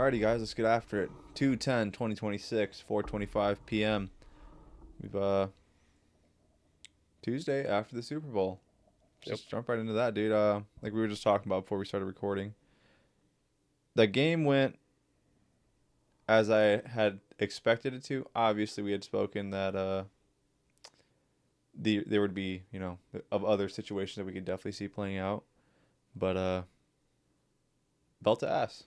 Alrighty, guys, let's get after it. 2/10/2026, 4:25 p.m. We've Tuesday after the Super Bowl. Just jump right into that, dude. Like we were just talking about before we started recording. The game went as I had expected it to. Obviously, we had spoken that there would be, of other situations that we could definitely see playing out. But belt to ass.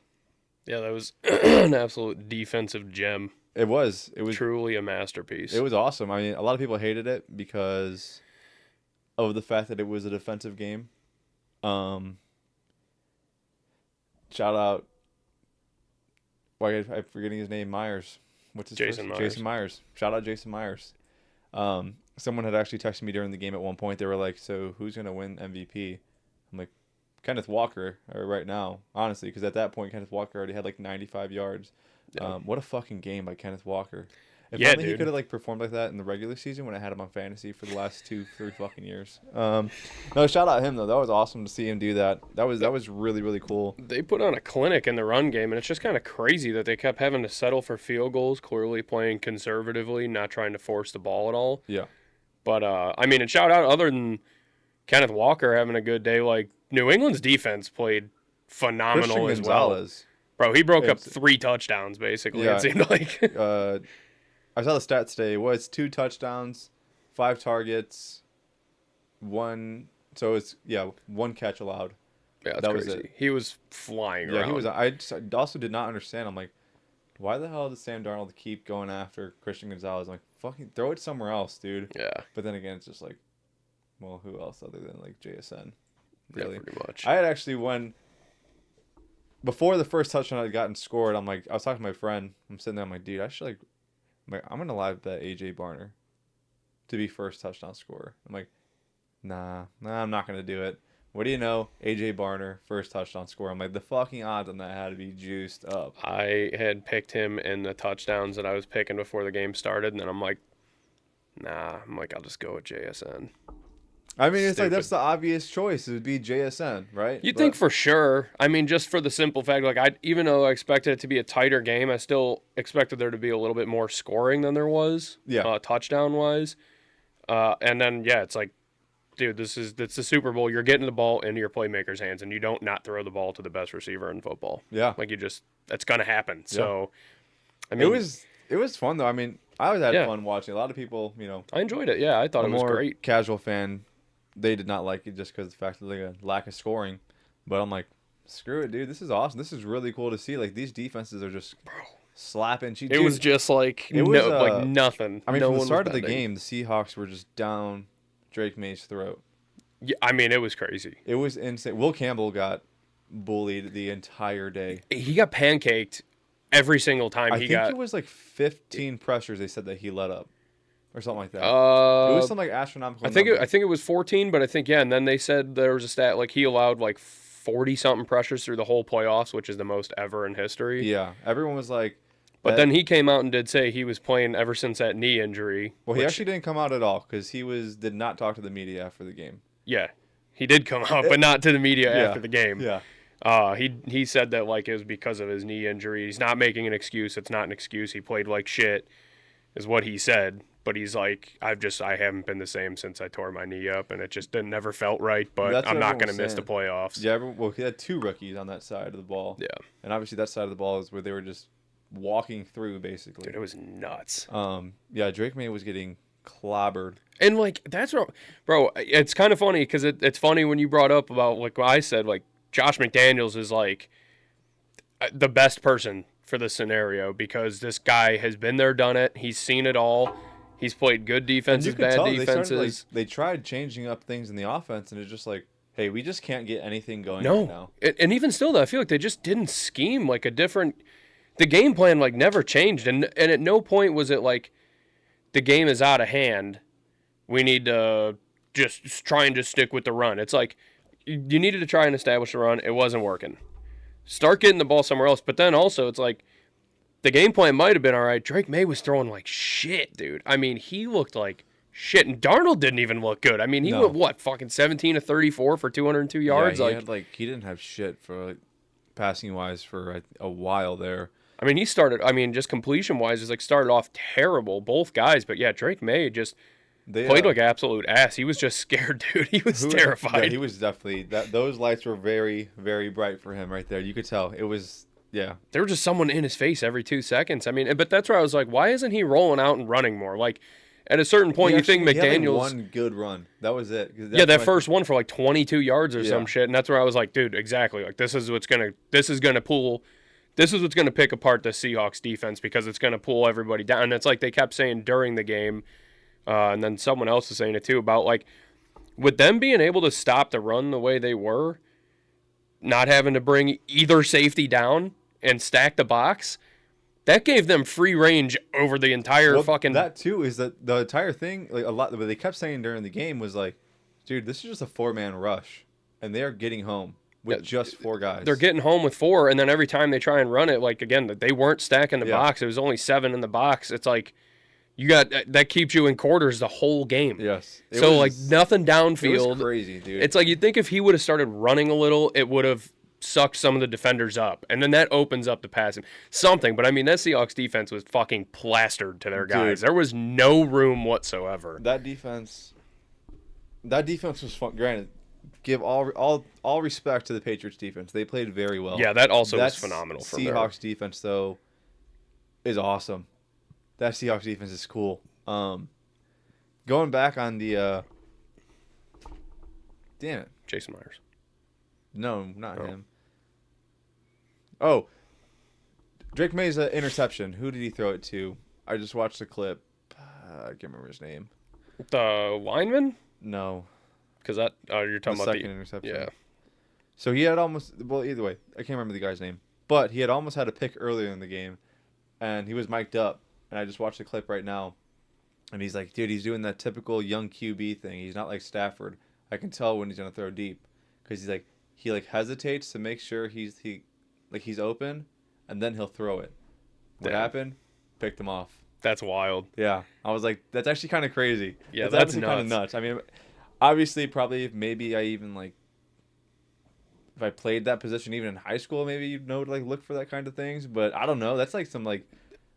Yeah, that was an absolute defensive gem. It was Truly a masterpiece. It was awesome. I mean, a lot of people hated it because of the fact that it was a defensive game. Shout out. Why I'm forgetting his name? Myers. What's his Jason first? Myers. Jason Myers. Shout out Jason Myers. Someone had actually texted me during the game at one point. They were like, "So who's gonna win MVP?" I'm like, Kenneth Walker right now, honestly, because at that point Kenneth Walker already had like 95 yards. Yeah. What a fucking game by Kenneth Walker. If Yeah, only he dude. could have like performed like that in the regular season when I had him on fantasy for the last 2-3 fucking years. No, shout out him though. That was awesome to see him do that. That was really, really cool. They put on a clinic in the run game, and it's just kind of crazy that they kept having to settle for field goals, clearly playing conservatively, not trying to force the ball at all. Yeah. But, and shout out, other than Kenneth Walker having a good day, like, New England's defense played phenomenal Christian as well. Gonzalez. Bro, he broke up 3 touchdowns, basically, Yeah. it seemed like. I saw the stats today. It was 2 touchdowns, 5 targets, 1 catch allowed. Yeah, that's That was crazy. it. He was flying Yeah, around. he was. I also did not understand. I'm like, why the hell does Sam Darnold keep going after Christian Gonzalez? I'm like, fucking throw it somewhere else, dude. Yeah. But then again, it's just like, well, who else other than like JSN? Really? Yeah, pretty much. I had actually before the first touchdown had gotten scored. I'm like, I was talking to my friend. I'm sitting there. I'm like, dude, I'm gonna live bet AJ Barner to be first touchdown scorer. I'm like, nah, I'm not gonna do it. What do you know? AJ Barner, first touchdown scorer. I'm like, the fucking odds on that had to be juiced up. I had picked him in the touchdowns that I was picking before the game started, and then I'm like, nah. I'll just go with JSN. I mean, it's like, Stupid. that's the obvious choice. It would be JSN, right? You'd think for sure. I mean, just for the simple fact, like, even though I expected it to be a tighter game, I still expected there to be a little bit more scoring than there was, touchdown-wise. And then, it's like, dude, it's the Super Bowl. You're getting the ball into your playmaker's hands, and you don't not throw the ball to the best receiver in football. Yeah. Like, that's going to happen. Yeah. So, I mean. It was fun, though. I mean, I always had fun watching. A lot of people, I enjoyed it. Yeah, I thought it was great. Casual fan, they did not like it just because of the fact of the lack of scoring. But I'm like, screw it, dude. This is awesome. This is really cool to see. Like, these defenses are just slapping. It was just like, like nothing. I mean, no from the one start was of the bending. game, the Seahawks were just down Drake May's throat. Yeah, I mean, it was crazy. It was insane. Will Campbell got bullied the entire day. He got pancaked every single time I think it was like 15 pressures they said that he let up. Or something like that. It was some like astronomical number. I think it was 14, but I think, and then they said there was a stat, like, he allowed like 40-something pressures through the whole playoffs, which is the most ever in history. Yeah, everyone was like... But then he came out and did say he was playing ever since that knee injury. Well, he actually didn't come out at all because he did not talk to the media after the game. Yeah, he did come out, but not to the media after the game. Yeah. He said that, like, it was because of his knee injury. He's not making an excuse. It's not an excuse. He played like shit, is what he said. But he's like, I haven't been the same since I tore my knee up, and it just never felt right. But I'm not going to miss the playoffs. Yeah, he had 2 rookies on that side of the ball. Yeah. And obviously that side of the ball is where they were just walking through, basically. Dude, it was nuts. Yeah, Drake May was getting clobbered. And, like, that's what, bro, it's kind of funny because it's funny when you brought up about, like, what I said, like, Josh McDaniels is, like, the best person for this scenario because this guy has been there, done it. He's seen it all. He's played good defenses, bad defenses. They tried changing up things in the offense, and it's just like, hey, we just can't get anything going right now. And even still, though, I feel like they just didn't scheme like a different. The game plan like never changed, and at no point was it like the game is out of hand. We need to just try and just stick with the run. It's like you needed to try and establish the run. It wasn't working. Start getting the ball somewhere else. But then also it's like the game plan might have been all right. Drake May was throwing like shit, dude. I mean, he looked like shit. And Darnold didn't even look good. I mean, he went, fucking 17 of 34 for 202 yards? Yeah, he didn't have shit for like passing wise for a while there. I mean, just completion wise, he's like started off terrible, both guys. But yeah, Drake May just They played like absolute ass. He was just scared, dude. He was terrified. Yeah, he was definitely that. Those lights were very, very bright for him right there. You could tell it was. Yeah, There was just someone in his face every 2 seconds. I mean, but that's where I was like, why isn't he rolling out and running more? Like, at a certain point, you think he had, like, McDaniels. one good run. That was it. Yeah, that first one for like 22 yards or some Yeah. shit, and that's where I was like, dude, exactly. Like, this is what's gonna pick apart the Seahawks defense because it's gonna pull everybody down. And it's like they kept saying during the game, and then someone else was saying it too about like with them being able to stop the run the way they were, not having to bring either safety down and stack the box. That gave them free range over the entire fucking. That too is that the entire thing, like a lot. What they kept saying during the game was like, "Dude, this is just a 4-man rush, and they are getting home with just 4 guys." They're getting home with 4, and then every time they try and run it, like again, they weren't stacking the Yeah. box. It was only 7 in the box. It's like you got that keeps you in quarters the whole game. Yes. So like nothing It downfield. was crazy, dude. It's like you'd think if he would have started running a little, it would have sucked some of the defenders up, and then that opens up the passing something. But I mean, that Seahawks defense was fucking plastered to their guys. Dude. There was no room whatsoever. That defense was fun. Granted, give all respect to the Patriots defense. They played very well. Yeah, that also was That phenomenal. From Seahawks defense though is awesome. That Seahawks defense is cool. Going back on the damn it. Jason Myers. No, not Oh. him. Oh, Drake May's interception. Who did he throw it to? I just watched the clip. I can't remember his name. The lineman? No, Because that you're the talking about second interception. yeah. So he had almost, well, either way, I can't remember the guy's name, but he had almost had a pick earlier in the game, and he was mic'd up, and I just watched the clip right now, and he's like, dude, he's doing that typical young QB thing. He's not like Stafford. I can tell when he's gonna throw deep, because he hesitates to make sure he's open, and then he'll throw it. What Damn. happened? Picked him off. That's wild. Yeah, I was like, that's actually kind of crazy. Yeah, that's actually kind of nuts. I mean, obviously, probably maybe I even like. If I played that position even in high school, maybe you'd know to like look for that kind of things. But I don't know. That's like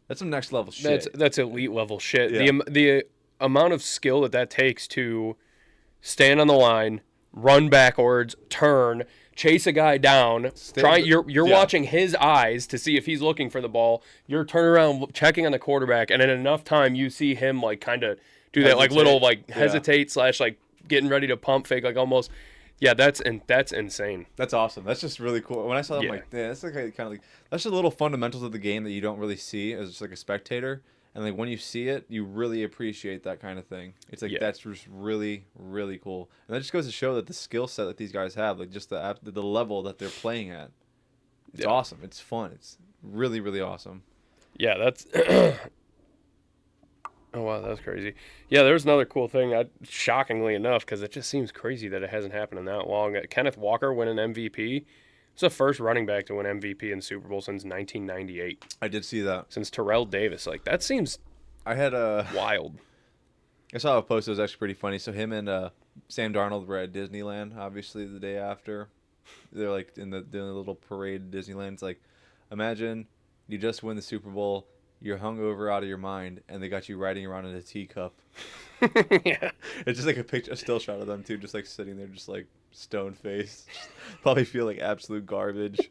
that's some next level shit. That's elite level shit. Yeah. The amount of skill that takes to stand on the line, run backwards, turn, chase a guy down. You're Yeah. watching his eyes to see if he's looking for the ball. You're turning around checking on the quarterback, and in enough time you see him like kind of do that like little like hesitate / like getting ready to pump fake like almost. Yeah, that's insane. That's awesome. That's just really cool. When I saw that, I'm Yeah. like, yeah, that's like kind of like that's just little fundamentals of the game that you don't really see as just like a spectator. And like when you see it, you really appreciate that kind of thing. It's like that's just really, really cool. And that just goes to show that the skill set that these guys have, like just the level that they're playing at, it's awesome. It's fun. It's really, really awesome. Yeah, that's. Oh wow, that's crazy. Yeah, there's another cool thing. Shockingly enough, because it just seems crazy that it hasn't happened in that long. Kenneth Walker winning MVP. It's the first running back to win MVP in Super Bowl since 1998. I did see that. Since Terrell Davis. Like that seems. I had wild. I saw a post that was actually pretty funny. So him and Sam Darnold were at Disneyland, obviously the day after. They're like doing the little parade at Disneyland. It's like, imagine you just win the Super Bowl. You're hungover out of your mind, and they got you riding around in a teacup. Yeah. It's just like a still shot of them too, just like sitting there, just like stone faced. Probably feel like absolute garbage.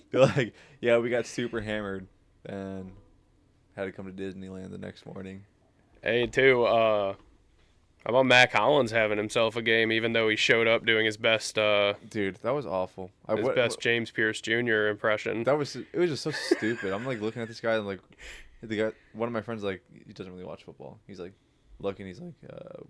Feel like, yeah, we got super hammered and had to come to Disneyland the next morning. Hey, too. How about Mac Hollins having himself a game, even though he showed up doing his best. Dude, that was awful. His best James Pierce Jr. impression. It was just so stupid. I'm like looking at this guy and like, the guy. One of my friends like he doesn't really watch football. He's like looking. He's like,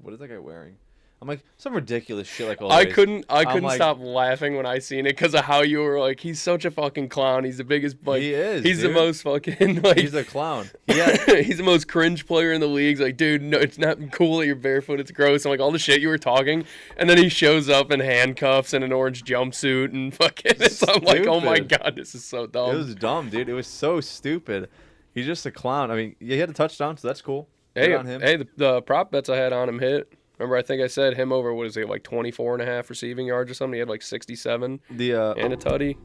what is that guy wearing? I'm like some ridiculous shit. Like always. I couldn't like, stop laughing when I seen it because of how you were like, he's such a fucking clown. He's the biggest. Like, he is. He's dude. the most fucking like. He's a clown. Yeah. He's the most cringe player in the league. He's like, dude, no, it's not cool that you're barefoot. It's gross. I'm like all the shit you were talking, and then he shows up in handcuffs and an orange jumpsuit and fucking. I'm like, oh my god, this is so dumb. It was dumb, dude. It was so stupid. He's just a clown. I mean, he had a touchdown, so that's cool. Hey, Good on him. hey, the prop bets I had on him hit. Remember, I think I said him over, what is it, like 24.5 receiving yards or something? He had like 67 The and a tutty.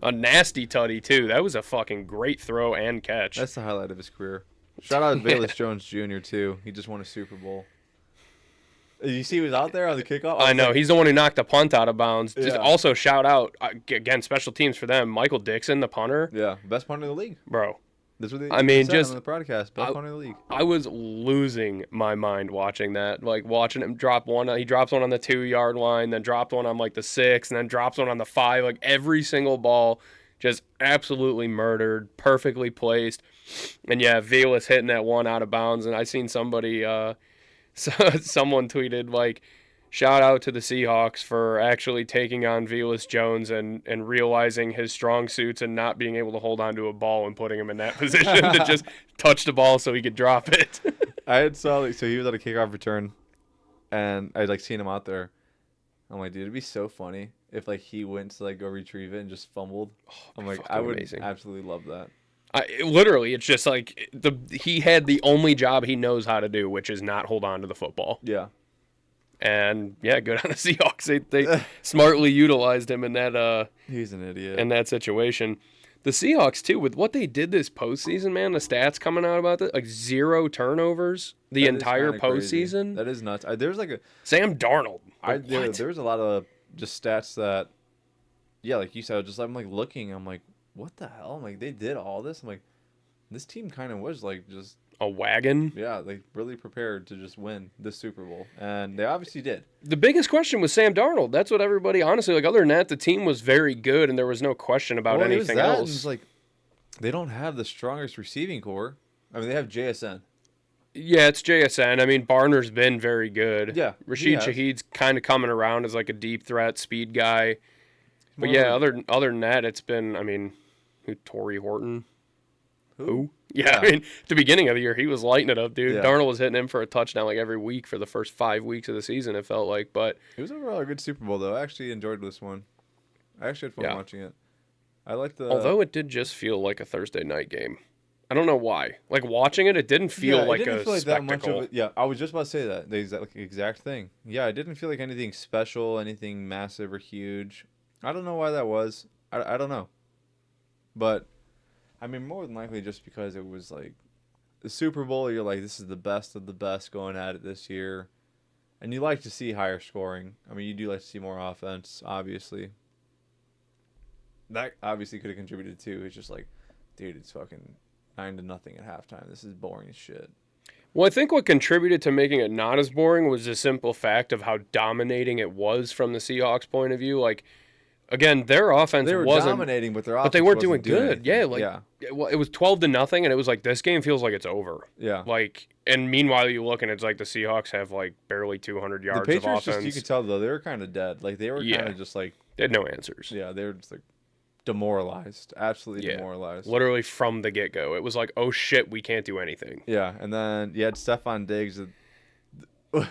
A nasty tutty, too. That was a fucking great throw and catch. That's the highlight of his career. Shout out to Velus Jones Jr. too. He just won a Super Bowl. Did you see he was out there on the kickoff? I know. He's the one who knocked the punt out of bounds. Yeah. Just also, shout out, again, special teams for them. Michael Dixon, the punter. Yeah, best punter in the league. Bro. That's what they mean, said just on the broadcast. Best punter in the league. I was losing my mind watching that. Like, watching him drop one. He drops one on the 2-yard line, then dropped one on, like, the 6, and then drops one on the 5. Like, every single ball just absolutely murdered, perfectly placed. And, yeah, Velus hitting that one out of bounds. And I seen somebody, someone tweeted, like, shout out to the Seahawks for actually taking on Velus Jones and realizing his strong suits and not being able to hold on to a ball and putting him in that position to just touch the ball so he could drop it. I had saw like, so he was at a kickoff return, and I'd like seen him out there. I'm like, dude, it'd be so funny if like he went to like go retrieve it and just fumbled. I'm like, I would absolutely love that. Literally, it's just like he had the only job he knows how to do, which is not hold on to the football. Yeah. And yeah, good on the Seahawks. They smartly utilized him in that. He's an idiot in that situation. The Seahawks too, with what they did this postseason, man. The stats coming out about that, like 0 turnovers the entire postseason. That is nuts. There's like a Sam Darnold. There was a lot of just stats that, yeah, like you said, just I'm like looking. I'm like, what the hell? I'm like, they did all this. I'm like, this team kind of was like just. A wagon. Yeah, they really prepared to just win this Super Bowl, and they obviously did. The biggest question was Sam Darnold. That's what everybody, honestly, like other than that, the team was very good, and there was no question about anything else. It's like they don't have the strongest receiving core. I mean, they have JSN. Yeah, it's JSN. I mean, Barner's been very good. Yeah, Rashid Shaheed's kind of coming around as like a deep threat speed guy. But yeah, other than that, it's been. I mean, Torrey Horton. Who? Yeah, I mean, at the beginning of the year, he was lighting it up, dude. Yeah. Darnold was hitting him for a touchdown like every week for the first 5 weeks of the season, it felt like. But it was overall a good Super Bowl, though. I actually enjoyed this one. I actually had fun watching it. I liked the. Although it did just feel like a Thursday night game. I don't know why. Like watching it, it didn't feel like a spectacle. That much of it. Yeah, I was just about to say that. The exact thing. Yeah, it didn't feel like anything special, anything massive or huge. I don't know why that was. I don't know. But. I mean, more than likely just because it was like the Super Bowl, you're like, this is the best of the best going at it this year. And you like to see higher scoring. I mean, you do like to see more offense, obviously. That obviously could have contributed too. It's just like, dude, it's fucking 9-0 at halftime. This is boring as shit. Well, I think what contributed to making it not as boring was the simple fact of how dominating it was from the Seahawks' point of view. Like, again, their offense wasn't dominating, but their offense they weren't doing good. Anything. Yeah, it was 12-0, and it was like this game feels like it's over. Yeah, like, and meanwhile you look and it's like the Seahawks have like barely 200 yards the of offense. Just, you could tell though they were kind of dead. Like they were kind of just like they had no answers. Yeah, they were just like demoralized, absolutely demoralized. Literally from the get go, it was like, oh shit, we can't do anything. Yeah, and then you had Stephon Diggs,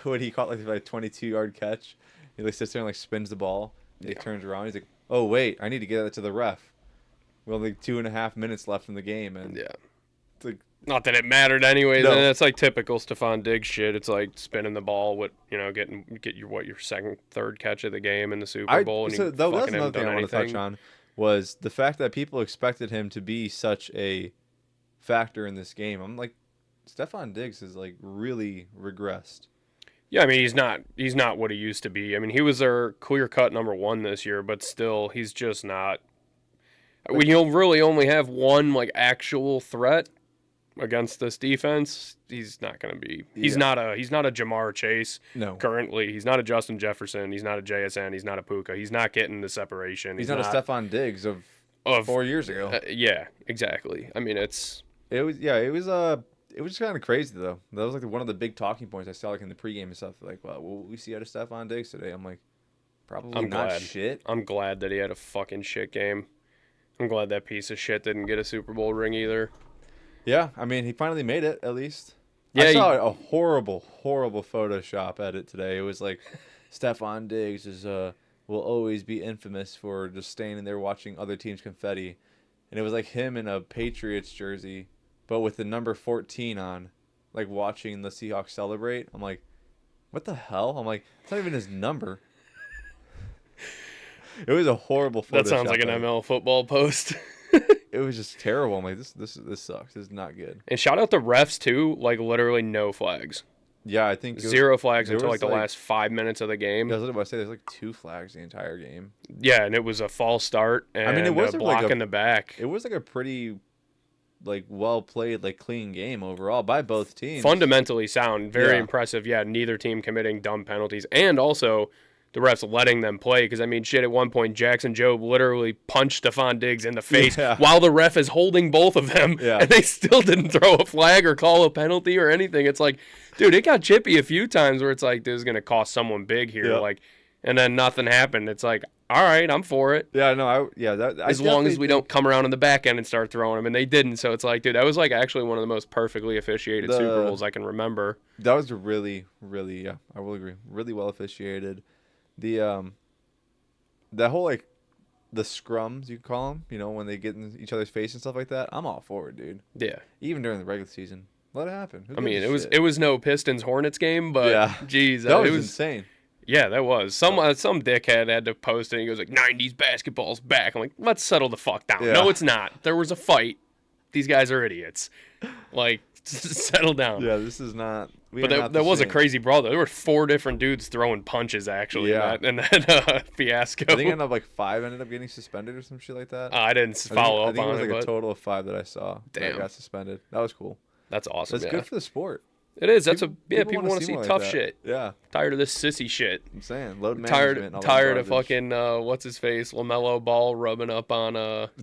what he caught like a 22-yard catch. He like sits there and like spins the ball. He turns around. He's like, oh, wait, I need to get that to the ref. We have like 2.5 minutes left in the game. And it's like, not that it mattered anyways. No. And it's like typical Stephon Diggs shit. It's like spinning the ball, get your second, third catch of the game in the Super Bowl. That's another thing I want to touch on was the fact that people expected him to be such a factor in this game. I'm like, Stephon Diggs has like really regressed. Yeah, I mean, he's not what he used to be. I mean, he was their clear-cut number 1 this year, but still, he's just not. When you'll really only have one, like, actual threat against this defense, he's not going to be. He's not a Jamar Chase. No. Currently, he's not a Justin Jefferson. He's not a JSN. He's not a Puka. He's not getting the separation. He's not a Stephon Diggs of 4 years ago. Yeah, exactly. I mean, it was kind of crazy though. That was like one of the big talking points I saw like in the pregame and stuff. Like, well, what will we see out of Stephon Diggs today? I'm like, probably not shit. I'm glad that he had a fucking shit game. I'm glad that piece of shit didn't get a Super Bowl ring either. Yeah, I mean, he finally made it at least. Yeah, I saw a horrible Photoshop edit today. It was like, Stephon Diggs will always be infamous for just standing there watching other teams confetti, and it was like him in a Patriots jersey. But with the number 14 on, like watching the Seahawks celebrate, I'm like, what the hell? I'm like, it's not even his number. It was a horrible That sounds Photoshop like an edit. ML football post. It was just terrible. I'm like, this sucks. This is not good. And shout out the refs too. Like literally no flags, Yeah, I think zero flags there until was like the last 5 minutes of the game. Yeah, I was about to say there's like 2 flags the entire game. Yeah, and it was a false start and I mean, it was a like block in the back. It was like a pretty like well played, like clean game overall by both teams. Fundamentally sound, very Yeah. impressive. Yeah, neither team committing dumb penalties, and also the refs letting them play. Because I mean, shit, at one point Jackson Jobe literally punched Stephon Diggs in the face Yeah. while the ref is holding both of them, Yeah. and they still didn't throw a flag or call a penalty or anything. It's like, dude, it got chippy a few times where it's like this is gonna cost someone big here, Yep. like, and then nothing happened. It's like, all right, I'm for it. Yeah, no, that As long as we don't come around in the back end and start throwing them, and they didn't. So it's like, dude, that was like actually one of the most perfectly officiated Super Bowls I can remember. That was a really, really, yeah, I will agree, really well officiated. The that whole like the scrums you call them, you know, when they get in each other's face and stuff like that. I'm all for it, dude. Yeah. Even during the regular season, let it happen. Who I mean, gives a it shit? was no Pistons Hornets game, but Yeah. geez, That it was was insane. yeah, that was some dickhead had to post it. And he goes like, "90s basketball's back." I'm like, let's settle the fuck down. Yeah. No, it's not. There was a fight. These guys are idiots. Like, settle down. Yeah, this is not. But that was a crazy brawl. There were 4 different dudes throwing punches actually. Yeah. In that fiasco. I think ended up like 5 ended up getting suspended or some shit like that. I didn't follow I up think it on was it, like a but total of 5 that I saw. Damn. That got suspended. That was cool. that's awesome. That's Yeah. good for the sport. It is. That's people wanna want to see more like tough that. shit. Yeah, Tired of this sissy shit. I'm saying load Tired management. and all that tired of garbage. fucking what's his face LaMelo Ball rubbing up on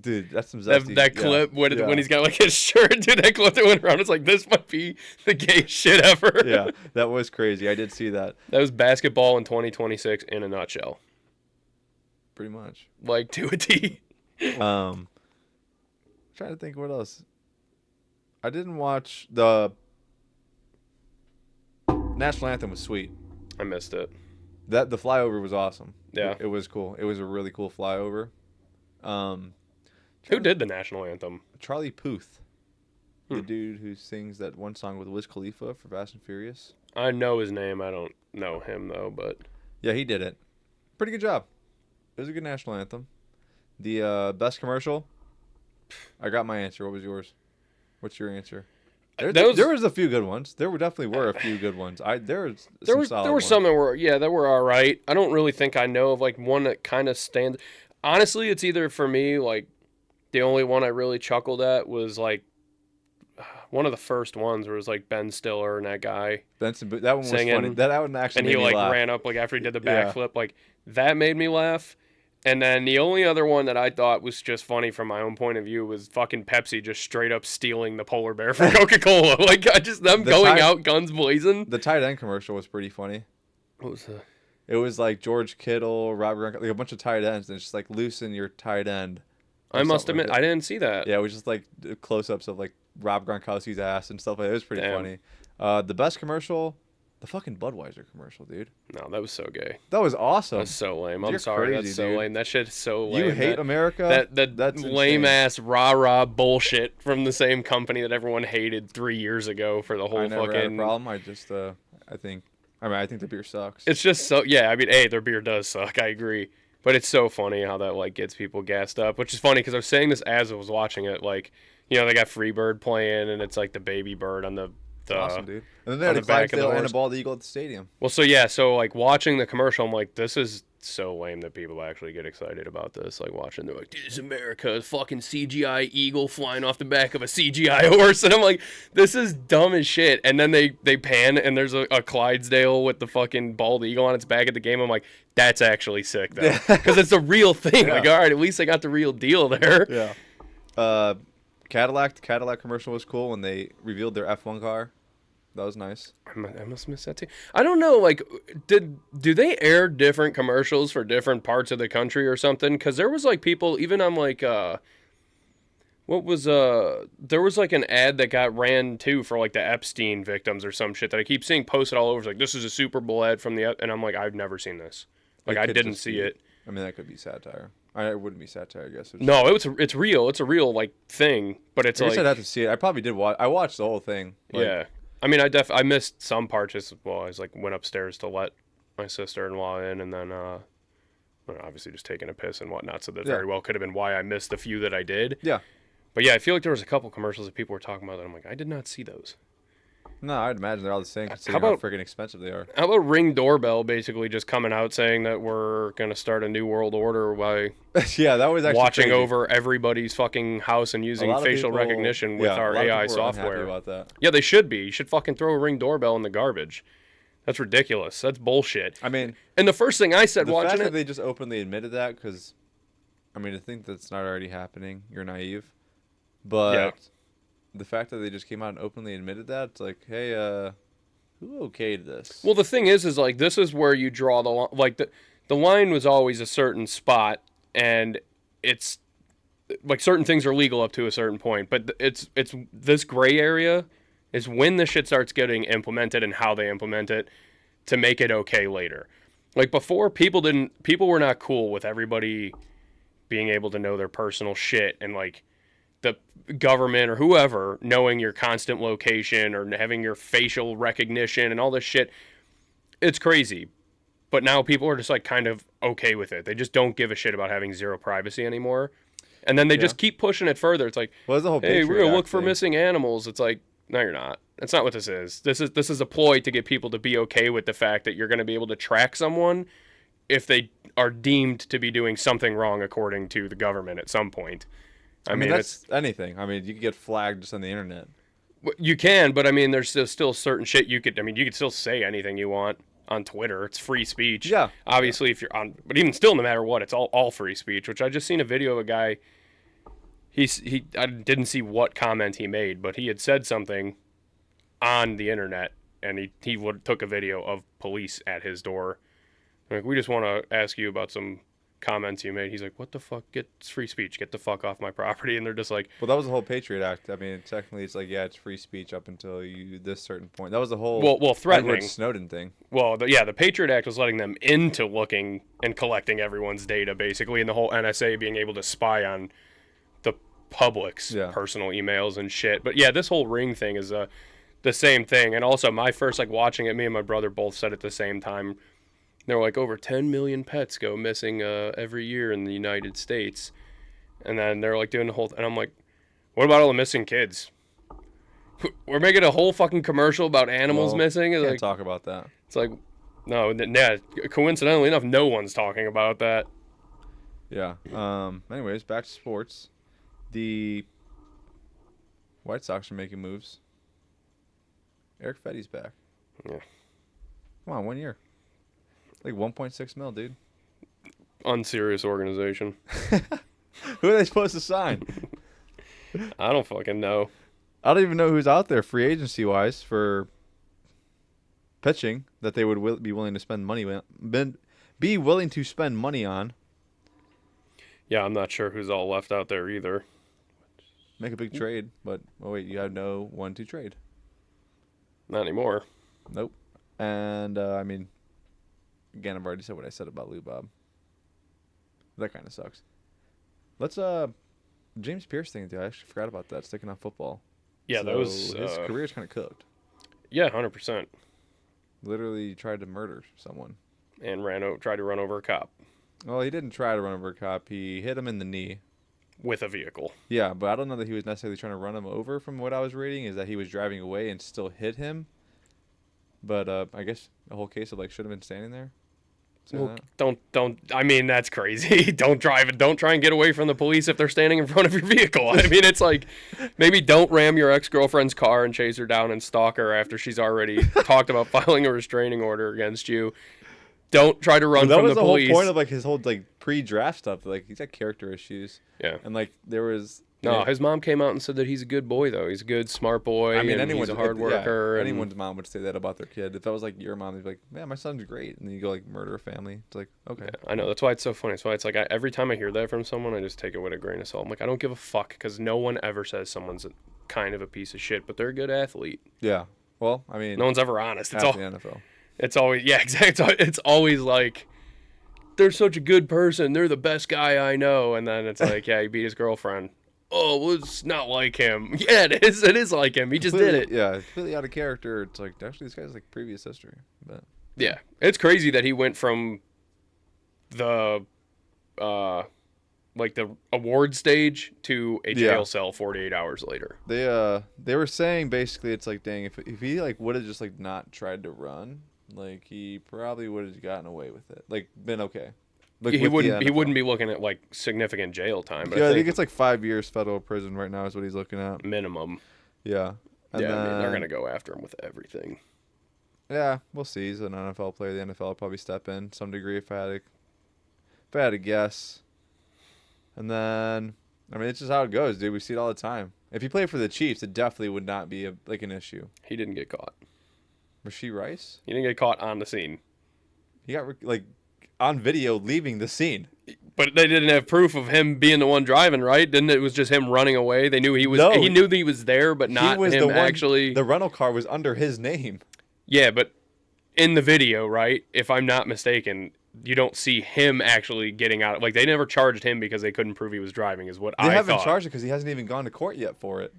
Dude, that's some that, zesty. that yeah. clip when Yeah. when he's got like his shirt. Dude, that clip that went around. It's like this might be the gayest shit ever. Yeah, that was crazy. I did see that. That was basketball in 2026 in a nutshell. Pretty much. Like to a T. Trying to think what else. I didn't watch the national anthem. Was sweet. I missed it. That the flyover was awesome. Yeah. It was cool. It was a really cool flyover. Who did the national anthem? Charlie Puth, the Hmm. dude who sings that one song with Wiz Khalifa for Fast and Furious. I know his name. I don't know him though, but Yeah, he did it. Pretty good job. It was a good national anthem. The best commercial. I got my answer. What was yours? What's your answer? There was a few good ones. There definitely were a few good ones. There were some that were that were all right. I don't really think I know of like one that kind of stands. Honestly, it's either for me like the only one I really chuckled at was like one of the first ones where it was like Ben Stiller and that guy Benson. That one was singing, funny. That one actually and made he me like laugh. ran up like after he did the Yeah. backflip. Like that made me laugh. And then the only other one that I thought was just funny from my own point of view was fucking Pepsi just straight up stealing the polar bear from Coca-Cola. Like I just them The going time- out guns blazing. The tight end commercial was pretty funny. What was that? It was like George Kittle, Robert, like a bunch of tight ends, and it's just like loosen your tight end. or I must something like admit that. I didn't see that. Yeah, it was just like close-ups of like Rob Gronkowski's ass and stuff like that. It was pretty Damn. funny. The best commercial, the fucking Budweiser commercial, dude. No, that was so gay. That was awesome. That's so lame. I'm You're sorry. crazy, That's so dude. lame. That shit is so lame. You hate that, America? That's lame insane. ass rah rah bullshit from the same company that everyone hated 3 years ago for the whole I never had a fucking. problem. I just, I think the beer sucks. It's just so yeah. I mean, hey, their beer does suck. I agree, but it's so funny how that like gets people gassed up. Which is funny because I was saying this as I was watching it. Like, you know, they got Freebird playing, and it's like the baby bird on the. awesome, dude. And then they had on a the back of the Clydesdale and a horse. bald eagle at the stadium. Well, so yeah, so like watching the commercial, I'm like, this is so lame that people actually get excited about this. Like watching, they're like, "This is America, fucking CGI eagle flying off the back of a CGI horse," and I'm like, this is dumb as shit. And then they pan and there's a Clydesdale with the fucking bald eagle on its back at the game. I'm like, that's actually sick though, because it's a real thing. Yeah. Like, all right, at least I got the real deal there. Yeah. The Cadillac commercial was cool when they revealed their F1 car. That was nice. I must miss that too. I don't know. Like, do they air different commercials for different parts of the country or something? Because there was like people even on like what was there was like an ad that got ran too for like the Epstein victims or some shit that I keep seeing posted all over. It's like, this is a Super Bowl ad from the and I'm like, I've never seen this. Like It I could didn't just see be- it. I mean, that could be satire. It wouldn't be satire, I guess. No, it's real. It's a real like thing. But it's I guess like I'd have to see it. I probably did watch. I watched the whole thing. Like, yeah. I mean, I missed some parts just well. I was like went upstairs to let my sister-in-law in, and then obviously just taking a piss and whatnot. So that Yeah. very well could have been why I missed the few that I did. Yeah. But yeah, I feel like there was a couple commercials that people were talking about that I'm like, I did not see those. No, I'd imagine they're all the same considering How about- how freaking expensive they are. How about Ring Doorbell basically just coming out saying that we're going to start a new world order by Yeah, that was actually watching crazy. over everybody's fucking house and A using lot of facial people- recognition with yeah, our a lot of AI people were unhappy software. about that. Yeah, they should be. You should fucking throw a Ring Doorbell in the garbage. That's ridiculous. That's bullshit. I mean, And the first thing I said the watching fact that it, they just openly admitted that, because, I mean, to think that's not already happening, you're naive. But Yeah. the fact that they just came out and openly admitted that, it's like, hey, who okayed this? well, the thing is like this is where you draw the line. Like the line was always a certain spot, and it's like certain things are legal up to a certain point, but it's this gray area is when the shit starts getting implemented and how they implement it to make it okay later. Like before, people were not cool with everybody being able to know their personal shit and like the government or whoever knowing your constant location or having your facial recognition and all this shit. It's crazy. But now people are just like kind of okay with it. They just don't give a shit about having zero privacy anymore. And then they just keep pushing it further. It's like, Well, there's the whole hey, we're Patriot gonna look Act for thing. missing animals. It's like, no, you're not. That's not what this is. This is a ploy to get people to be okay with the fact that you're going to be able to track someone if they are deemed to be doing something wrong according to the government at some point. I mean, that's anything. I mean, you could get flagged just on the internet. You can, but I mean, there's still certain shit you could. I mean, you could still say anything you want on Twitter. It's free speech. Yeah. Obviously, if you're on, but even still, no matter what, it's all free speech. Which I just seen a video of a guy. I didn't see what comment he made, but he had said something on the internet, and he took a video of police at his door. Like, we just want to ask you about some comments you made. He's like, what the fuck? It's free speech. Get the fuck off my property. And they're just like, Well, that was the whole Patriot Act. I mean, technically, it's like, yeah, it's free speech up until this certain point. That was the whole well, threatening. Edward Snowden thing. Well, the Patriot Act was letting them into looking and collecting everyone's data, basically, and the whole NSA being able to spy on the public's personal emails and shit. But yeah, this whole Ring thing is the same thing. And also, my first, like, watching it, me and my brother both said at the same time, there were like over 10 million pets go missing every year in the United States. And then they're like doing the whole, and I'm like, what about all the missing kids? We're making a whole fucking commercial about animals missing. Can't Like, talk about that. it's like, no, yeah, coincidentally enough, no one's talking about that. Yeah. Anyways, back to sports. The White Sox are making moves. Eric Fetty's back. Yeah. Come on, 1 year. Like 1.6 mil, dude. Unserious organization. Who are they supposed to sign? I don't fucking know. I don't even know who's out there free agency wise for pitching that they would be willing to spend money be willing to spend money on. Yeah, I'm not sure who's all left out there either. Make a big trade, but oh wait, you have no one to trade. Not anymore. Nope. And I mean, again, I've already said what I said about Lou Bob. That kind of sucks. Let's James Pierce thing, dude. I actually forgot about that. Sticking on football. Yeah, So that was his career's kind of cooked. Yeah, 100%. Literally tried to murder someone. And tried to run over a cop Well, he didn't try to run over a cop. He hit him in the knee. with a vehicle. Yeah, but I don't know that he was necessarily trying to run him over. From what I was reading, is that he was driving away and still hit him. But I guess the whole case of like should have been standing there. Well, don't. I mean, that's crazy. Don't drive it. Don't try and get away from the police if they're standing in front of your vehicle. I mean, it's like maybe don't ram your ex-girlfriend's car and chase her down and stalk her after she's already talked about filing a restraining order against you. Don't try to run that from was the the police. whole point of like his whole like pre-draft stuff. Like he's got character issues. Yeah. And like there was. No, his mom came out and said that he's a good boy, though. He's a good, smart boy. I mean, and he's a hard worker. Yeah, and anyone's mom would say that about their kid. If that was like your mom, they'd be like, "Man, my son's great," and then you go like murder a family. It's like, okay, I know. That's why it's so funny. That's why it's like every time I hear that from someone, I just take it with a grain of salt. I'm like, I don't give a fuck because no one ever says someone's kind of a piece of shit, but they're a good athlete. yeah. Well, I mean, No one's ever honest. It's half all. the NFL. It's always exactly. It's always like they're such a good person. They're the best guy I know, and then it's like, yeah, he beat his girlfriend. Oh, well, it's not like him. Yeah, it is. It is like him. He just did it. Yeah, completely out of character. It's like actually this guy's like previous history, but Yeah, it's crazy that he went from the like the award stage to a Yeah. jail cell 48 hours later. They were saying basically it's like, dang, if he like would have just like not tried to run, like he probably would have gotten away with it, like been okay. Like He with the wouldn't. He NFL. wouldn't be looking at like significant jail time. But Yeah, I I think think it's like 5 years federal prison right now is what he's looking at. minimum. Yeah. And Yeah, I mean, they're then- gonna go after him with everything. Yeah, we'll see. He's an NFL player. The NFL will probably step in some degree if I had to guess. And then, I mean, it's just how it goes, dude. We see it all the time. If he played for the Chiefs, it definitely would not be like an issue. He didn't get caught. Rasheed Rice, He didn't get caught on the scene. he got like on video leaving the scene. But they didn't have proof of him being the one driving, right? Didn't it was just him running away? They knew he was. No. He knew that he was there, but He not was him the one. actually. The rental car was under his name. Yeah, but in the video, right? If I'm not mistaken, you don't see him actually getting out. Like they never charged him because they couldn't prove he was driving. Is what They I haven't thought. charged him because he hasn't even gone to court yet for it.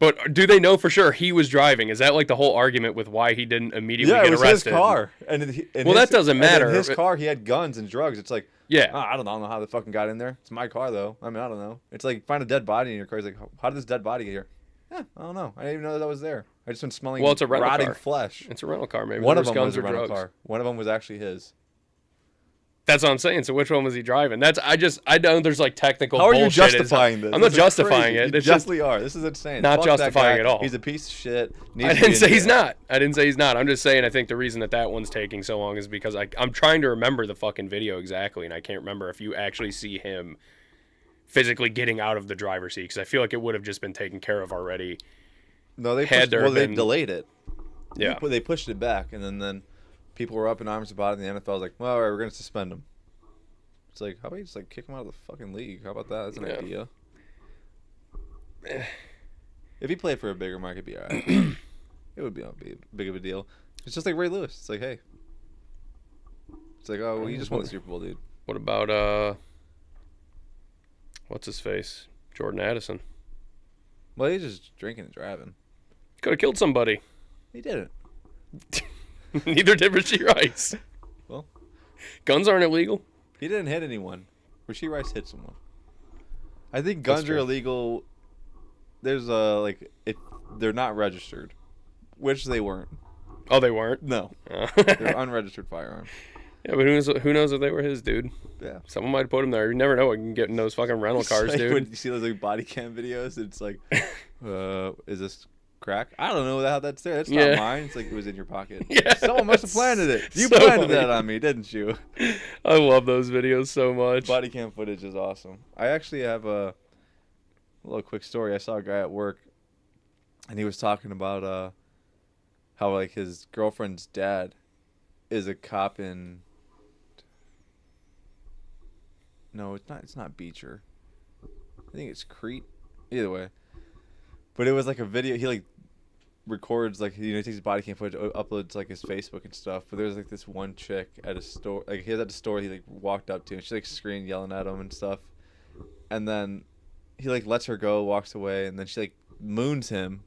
But do they know for sure he was driving? Is that like the whole argument with why he didn't immediately Yeah, get it was arrested? his car. And Well, that doesn't matter. In his car, he had guns and drugs. It's like, Yeah. I don't know how they fucking got in there. It's my car, though. I mean, I don't know. It's like find a dead body in your car. It's like, how did this dead body get here? I don't know. I didn't even know that was there. I just been smelling Well, it's a rental rotting car. flesh. It's a rental car, maybe. One There of them guns was a or rental drugs. car. One of them was actually his. That's what I'm saying. So which one was he driving? I know there's like technical. How are you bullshit. justifying this? I'm not This is justifying crazy. it. You It's just definitely are. This is insane. not Fuck that justifying guy. at all. He's a piece of shit. I didn't say he's not. I didn't say he's not. I'm just saying I think the reason that one's taking so long is because I'm trying to remember the fucking video exactly, and I can't remember if you actually see him physically getting out of the driver's seat because I feel like it would have just been taken care of already. No, they Had pushed, there well, they been- delayed it. Yeah. They pushed it back, and then people were up in arms about it, and the NFL was like, well, all right, we're going to suspend him. It's like, how about you just like kick him out of the fucking league? How about that? That's an idea. If he played for a bigger market, it'd be all right. It would be big of a deal. It's just like Ray Lewis. It's like, hey. It's like, oh, well, he just won the Super Bowl, dude. What about what's his face? Jordan Addison. Well, he's just drinking and driving. Could have killed somebody. He didn't. Neither did Rasheed Rice. Well, Guns aren't illegal. he didn't hit anyone. Rasheed Rice hit someone. I think guns are true. illegal. There's they're not registered, which they weren't. Oh, they weren't. No, Uh, they're unregistered firearms. yeah, but who knows if they were his, dude? Yeah. Someone might have put him there. You never know what can get in those fucking rental cars, Like dude. when you see those like body cam videos, it's like, is this crack? I don't know how that's there. That's Yeah. not mine. It's like it was in your pocket. Yeah, Someone must have planted it. You so planted funny. that on me, didn't you? I love those videos so much. Body cam footage is awesome. I actually have a little quick story. I saw a guy at work, and he was talking about how like his girlfriend's dad is a cop in. No, it's not. It's not Beecher. I think it's Crete. Either way, but it was like a video. He like records like he takes his body cam footage, uploads like his Facebook and stuff. But there was like this one chick at a store. Like he was at the store. He like walked up to, and she like screamed, yelling at him and stuff. And then he like lets her go, walks away, and then she like moons him.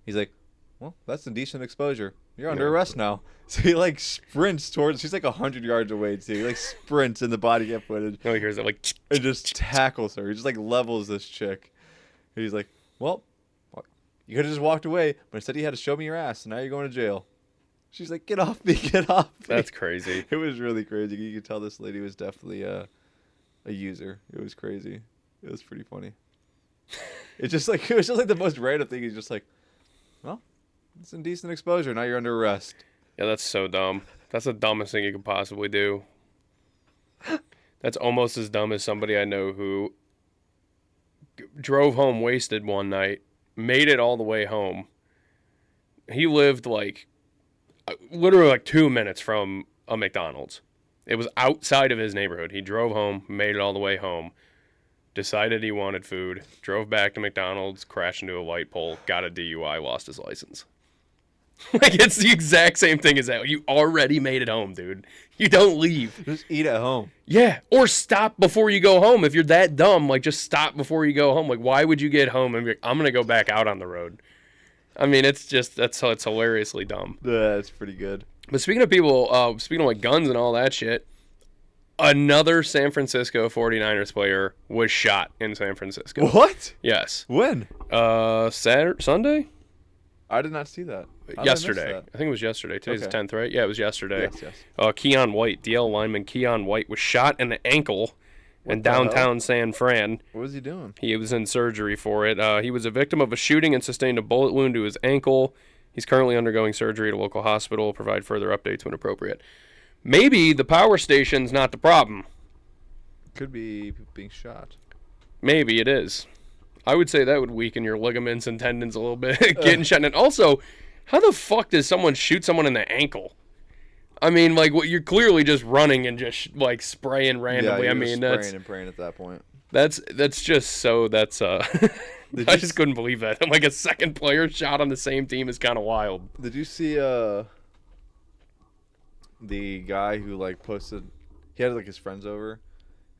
He's like, "Well, that's indecent exposure. You're under arrest now." So he like sprints towards. She's like 100 yards away too. He like sprints in the body cam footage No, he hears it like. and just tackles her. He just like levels this chick. He's like, "Well, you could have just walked away, but instead you had to show me your ass, and now you're going to jail." She's like, "Get off me, get off me." That's crazy. It was really crazy. You could tell this lady was definitely a user. It was crazy. It was pretty funny. It was just like the most random thing. He's just like, "Well, it's indecent exposure. Now you're under arrest." Yeah, that's so dumb. That's the dumbest thing you could possibly do. That's almost as dumb as somebody I know who drove home wasted one night, made it all the way home. He lived like literally like 2 minutes from a McDonald's. It was outside of his neighborhood. He drove home, made it all the way home, decided he wanted food, drove back to McDonald's, crashed into a light pole, got a DUI, lost his license. Like, it's the exact same thing as that. You already made it home, dude. You don't leave. Just eat at home. Yeah, or stop before you go home. If you're that dumb, like, just stop before you go home. Like, why would you get home and be like, I'm going to go back out on the road? I mean, it's hilariously dumb. Yeah, it's pretty good. But speaking of people, speaking of, like, guns and all that shit, Another San Francisco 49ers player was shot in San Francisco. What? Yes. When? Sunday? I did not see that. How did I miss Yesterday. that? I think it was yesterday. Today's Okay. the 10th, right? Yeah, it was yesterday. Yes. Keon White, DL lineman Keon White, was shot in the ankle in the hell? downtown San Fran. What was he doing? He was in surgery for it. He was a victim of a shooting and sustained a bullet wound to his ankle. He's currently undergoing surgery at a local hospital. Provide further updates when appropriate. Maybe the power station's not the problem. Could be people being shot. Maybe it is. I would say that would weaken your ligaments and tendons a little bit, getting shot. And also, how the fuck does someone shoot someone in the ankle? I mean, like, you're clearly just running and just like spraying randomly. Yeah, I you're mean, just that's spraying and praying at that point. that's just so that's Did I you just couldn't believe that. Like a second player shot on the same team is kind of wild. Did you see the guy who like posted? He had like his friends over,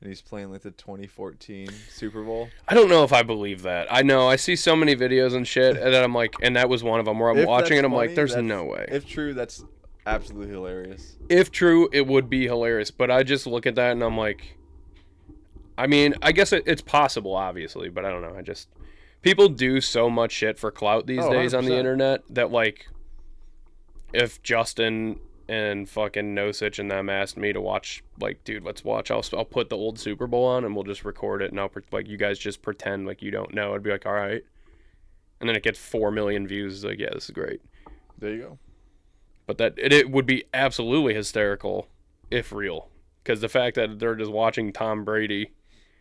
and he's playing like the 2014 Super Bowl. I don't know if I believe that. I know I see so many videos and shit, and then I'm like, and that was one of them where I'm If watching that's it. I'm like, funny, there's that's- no way. If true, that's absolutely hilarious. If true, it would be hilarious. But I just look at that and I'm like, I mean, I guess it's possible, obviously, but I don't know. People do so much shit for clout these days on the 100%. internet that, like, if Justin and fucking Nosich and them asked me to watch, like, dude, let's watch. I'll put the old Super Bowl on and we'll just record it, and like, you guys just pretend like you don't know. I'd be like, all right. And then it gets 4 million views. Like, yeah, this is great. There you go. But that it would be absolutely hysterical if real, because the fact that they're just watching Tom Brady.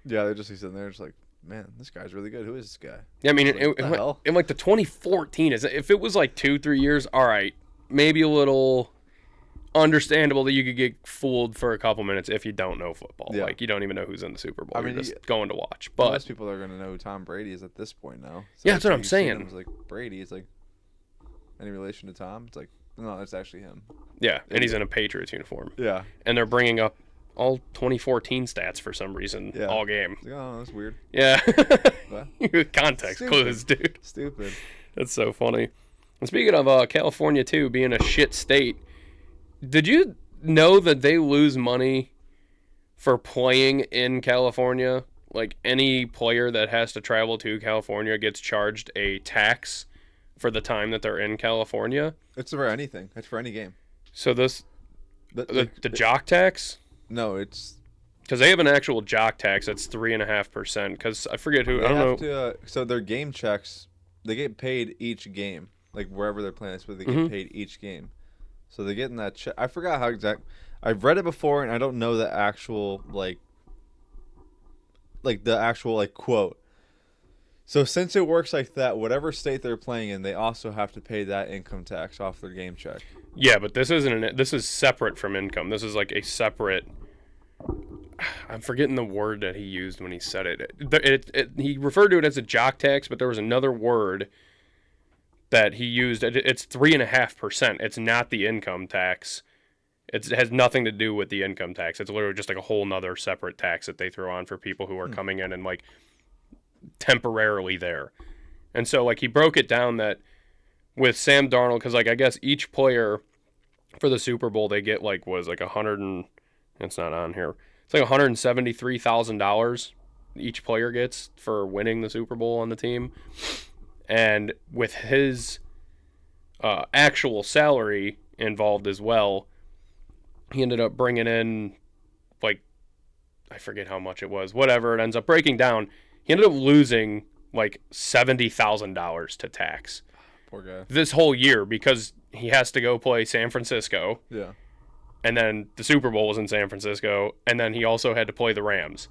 Yeah, they're just sitting there, just like, man, this guy's really good. Who is this guy? Yeah, I mean, What the hell? in like the 2014, if it was like 2-3 years, all right, maybe a little understandable that you could get fooled for a couple minutes if you don't know football. Yeah. Like, you don't even know who's in the Super Bowl. I mean, You're just going to watch. But Most people are gonna know who Tom Brady is at this point now. So Yeah, that's what I'm you've seen saying. him, it's like Brady. It's like any relation to Tom? It's like no, that's actually him. yeah, and he's in a Patriots uniform, Yeah. and they're bringing up all 2014 stats for some reason Yeah. all game. It's like, oh, that's weird. Yeah, What? context Stupid. clues, dude. Stupid. That's so funny. And speaking of California, too, being a shit state, did you know that they lose money for playing in California? Like, any player that has to travel to California gets charged a tax for the time that they're in California. It's for anything. It's for any game. So the jock tax? No, it's Because they have an actual jock tax that's 3.5%. Because I forget who. they I don't know. have to. So their game checks, they get paid each game, like wherever they're playing. But they get Mhm. paid each game. So they're getting that check. I forgot how exact. I've read it before, and I don't know the actual like the actual like quote. So since it works like that, whatever state they're playing in, they also have to pay that income tax off their game check. Yeah, but this isn't. This is separate from income. This is like a separate. I'm forgetting the word that he used when he said it. He referred to it as a jock tax, but there was another word that he used. It's 3.5%. It's not the income tax. It has nothing to do with the income tax. It's literally just like a whole nother separate tax that they throw on for people who are coming in and like temporarily there. And so like he broke it down that with Sam Darnold, because like I guess each player for the Super Bowl they get like was like it's not on here. It's like $173,000 each player gets for winning the Super Bowl on the team. And with his actual salary involved as well, he ended up bringing in, like, I forget how much it was. Whatever, it ends up breaking down. He ended up losing, like, $70,000 to tax Poor guy. this whole year because he has to go play San Francisco. Yeah. And then the Super Bowl was in San Francisco. And then he also had to play the Rams.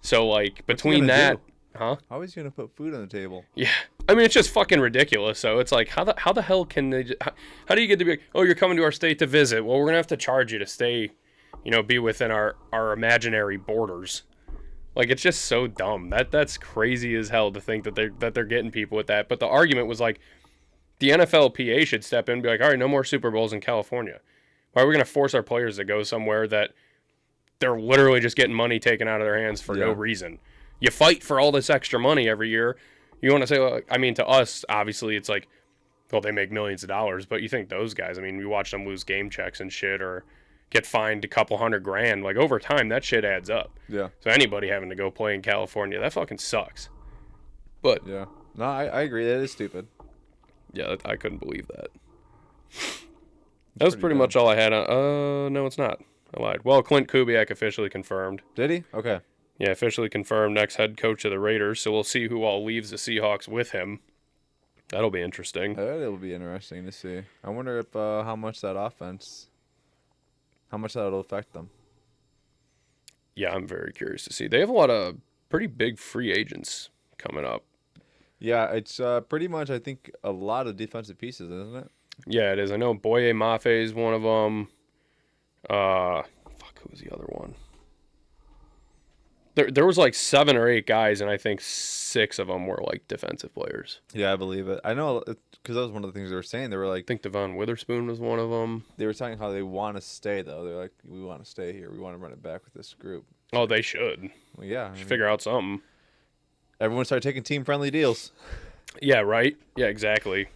So, like, between gonna that... do? Huh? How is he gonna put food on the table? Yeah, I mean it's just fucking ridiculous. So it's like how the hell can they? How do you get to be like, oh, you're coming to our state to visit? Well, we're gonna have to charge you to stay, be within our imaginary borders. Like it's just so dumb. That's crazy as hell to think that they're getting people with that. But the argument was like, the NFLPA should step in and be like, all right, no more Super Bowls in California. Why are we gonna force our players to go somewhere that they're literally just getting money taken out of their hands for no reason? You fight for all this extra money every year. You want to say, well, I mean, to us, obviously, it's like, well, they make millions of dollars. But you think those guys, I mean, we watch them lose game checks and shit or get fined a couple $100,000. Like, over time, that shit adds up. Yeah. So anybody having to go play in California, that fucking sucks. But Yeah. No, I agree. That is stupid. yeah, I couldn't believe that. That was pretty dumb. much all I had. No, it's not. I lied. Well, Clint Kubiak officially confirmed. Did he? Okay. Yeah, officially confirmed next head coach of the Raiders. So we'll see who all leaves the Seahawks with him. That'll be interesting. It'll be interesting to see. I wonder if how much that'll affect them. Yeah, I'm very curious to see. They have a lot of pretty big free agents coming up. Yeah, it's pretty much, I think, a lot of defensive pieces, isn't it? Yeah, it is. I know Boye Mafe is one of them. Who was the other one? There was like 7 or 8 guys, and I think 6 of them were like defensive players. Yeah, I believe it. I know, because that was one of the things they were saying. They were like, I think Devon Witherspoon was one of them. they were talking how they want to stay, though. They're like, we want to stay here. We want to run it back with this group. Oh, they should. Well, yeah. I mean, Figure out something. everyone started taking team-friendly deals. Yeah, right? Yeah, exactly.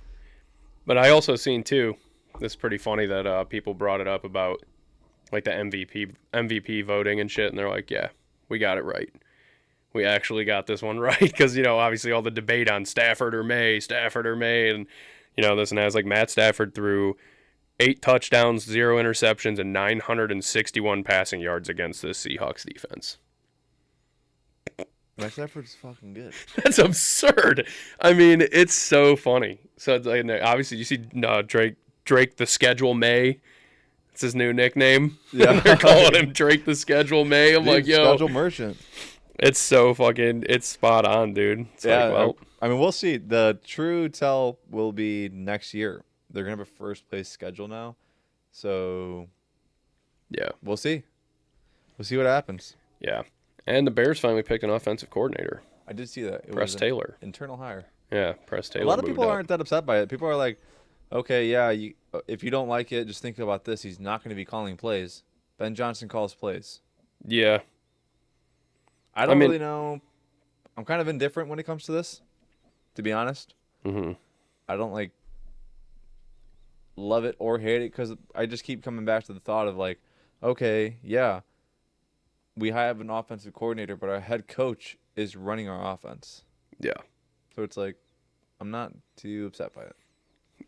But I also seen, too, this is pretty funny that people brought it up about, like, the MVP voting and shit, and they're like, yeah, we got it right. We actually got this one right, because, you know, obviously all the debate on Stafford or May, and, you know, this and that. It's like Matt Stafford threw 8 touchdowns, 0 interceptions, and 961 passing yards against this Seahawks defense. Matt Stafford's fucking good. That's absurd. I mean, it's so funny. So it's like, obviously, you see Drake the Schedule May. It's his new nickname. Yeah. They're calling him Drake the Schedule May. I'm like, yo. Schedule merchant. It's so fucking, it's spot on, dude. It's Yeah, like, well, I mean, we'll see. The true tell will be next year. They're going to have a first-place schedule now. So, yeah, we'll see. We'll see what happens. yeah. And the Bears finally picked an offensive coordinator. I did see that. It Press was an Taylor. internal hire. Yeah, Press Taylor. A lot of people moved up. aren't that upset by it. People are like, okay, yeah, if you don't like it, just think about this. He's not going to be calling plays. Ben Johnson calls plays. Yeah. I don't really know. I'm kind of indifferent when it comes to this, to be honest. Mm-hmm. I don't, love it or hate it because I just keep coming back to the thought of, okay, yeah, we have an offensive coordinator, but our head coach is running our offense. Yeah. So it's like, I'm not too upset by it.